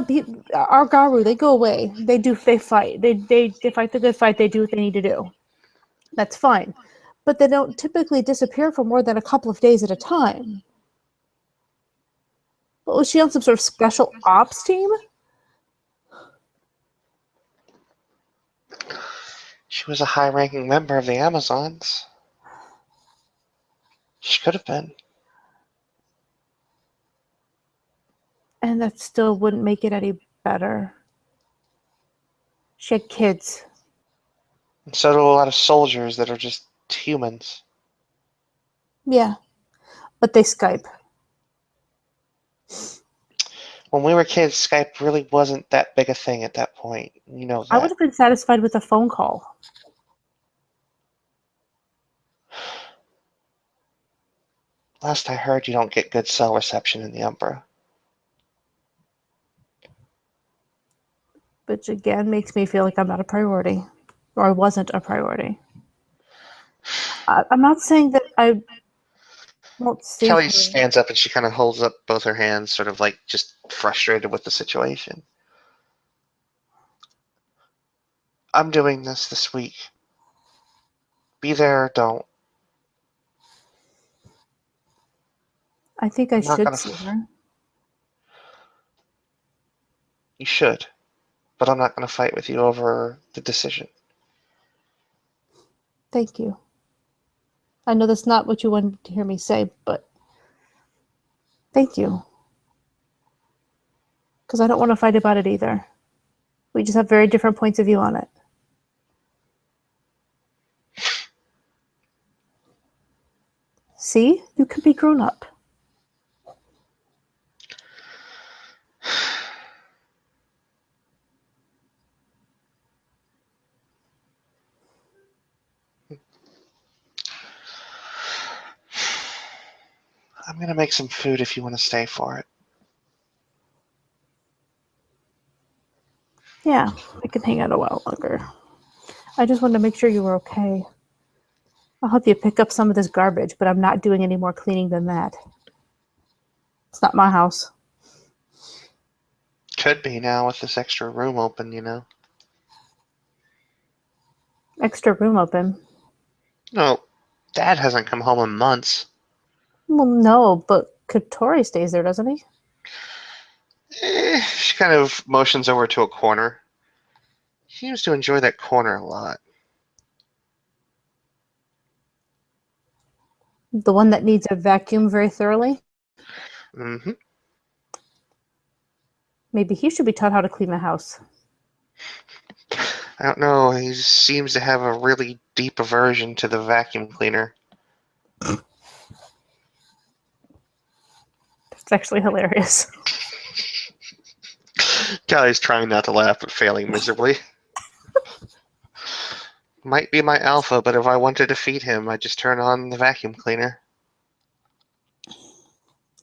our Garu, they go away. They fight. They fight the good fight. They do what they need to do. That's fine. But they don't typically disappear for more than a couple of days at a time. But was she on some sort of special ops team? She was a high-ranking member of the Amazons. She could have been. And that still wouldn't make it any better. She had kids. And so do a lot of soldiers that are just humans. Yeah, but they Skype. When we were kids, Skype really wasn't that big a thing at that point. You know I would that. have been satisfied with a phone call. Last I heard, you don't get good cell reception in the Umbra. Which again makes me feel like I'm not a priority. Or I wasn't a priority. I'm not saying that I won't see Kelly her. stands up and she kind of holds up both her hands, sort of like just frustrated with the situation. I'm doing this week. Be there or don't. I think I I'm not should gonna. see her. You should, but I'm not gonna fight with you over the decision. Thank you. I know that's not what you wanted to hear me say, but thank you. Because I don't want to fight about it either. We just have very different points of view on it. See? You can be grown up. I'm gonna make some food if you want to stay for it. Yeah, we can hang out a while longer. I just wanted to make sure you were okay. I'll help you pick up some of this garbage, but I'm not doing any more cleaning than that. It's not my house. Could be now with this extra room open, you know. Extra room open. No, Dad hasn't come home in months. Well, no, but Katori stays there, doesn't he? She kind of motions over to a corner. He seems to enjoy that corner a lot. The one that needs a vacuum very thoroughly? Mm-hmm. Maybe he should be taught how to clean the house. I don't know. He seems to have a really deep aversion to the vacuum cleaner. It's actually hilarious. Callie's trying not to laugh, but failing miserably. Might be my alpha, but if I wanted to feed him, I'd just turn on the vacuum cleaner.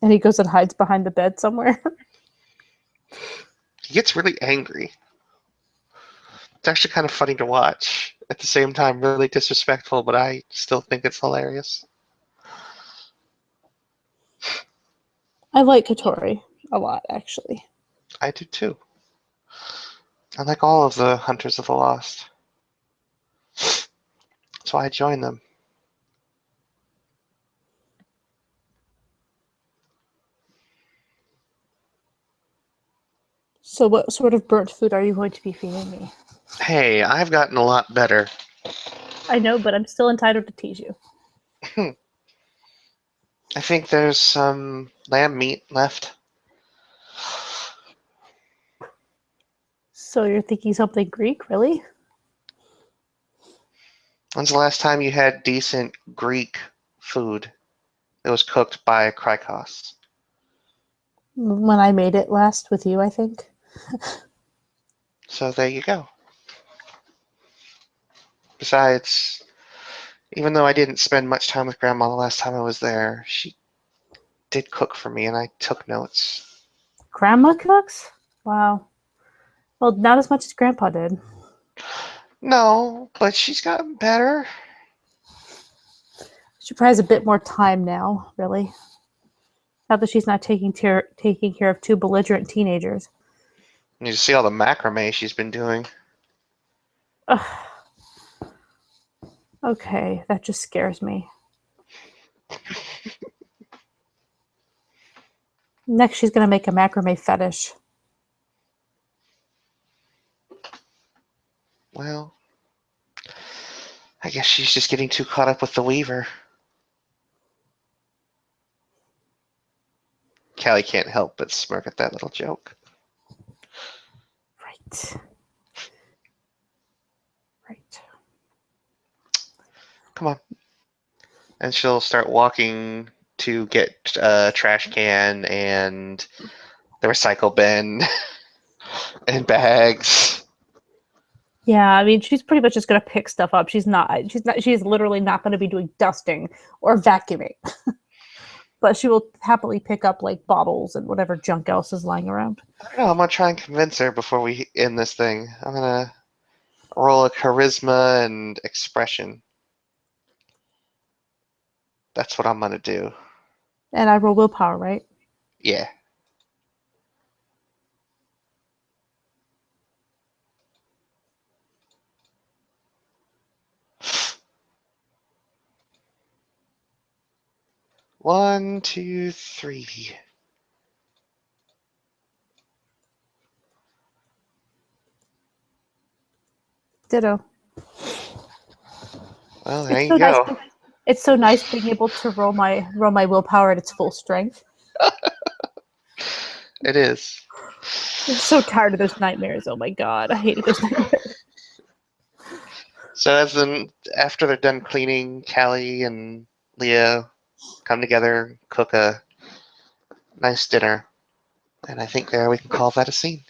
And he goes and hides behind the bed somewhere. He gets really angry. It's actually kind of funny to watch. At the same time, really disrespectful, but I still think it's hilarious. I like Katori a lot, actually. I do too. I like all of the Hunters of the Lost. That's why I joined them. So what sort of burnt food are you going to be feeding me? Hey, I've gotten a lot better. I know, but I'm still entitled to tease you. I think there's some lamb meat left. So you're thinking something Greek, really? When's the last time you had decent Greek food that was cooked by Krykos? When I made it last with you, I think. So there you go. Besides, even though I didn't spend much time with Grandma the last time I was there, she did cook for me and I took notes. Grandma cooks? Wow. Well, not as much as Grandpa did. No, but she's gotten better. She probably has a bit more time now, really. Not that she's not taking care of two belligerent teenagers. You see all the macrame she's been doing. Ugh. Okay, that just scares me. Next, she's going to make a macrame fetish. Well, I guess she's just getting too caught up with the Weaver. Callie can't help but smirk at that little joke. Right. Right. Come on. And she'll start walking to get a trash can and the recycle bin and bags. Yeah, I mean, she's pretty much just going to pick stuff up. She's literally not going to be doing dusting or vacuuming. But she will happily pick up like bottles and whatever junk else is lying around. I don't know. I'm going to try and convince her before we end this thing. I'm going to roll a charisma and expression. That's what I'm going to do. And I roll willpower, right? Yeah. One, two, three. Ditto. Well, there It's you so nice. go. It's so nice being able to roll my willpower at its full strength. It is. I'm so tired of those nightmares. Oh my god, I hated those nightmares. So after they're done cleaning, Callie and Leah come together, cook a nice dinner, and I think there we can call that a scene.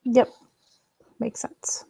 Yep, makes sense.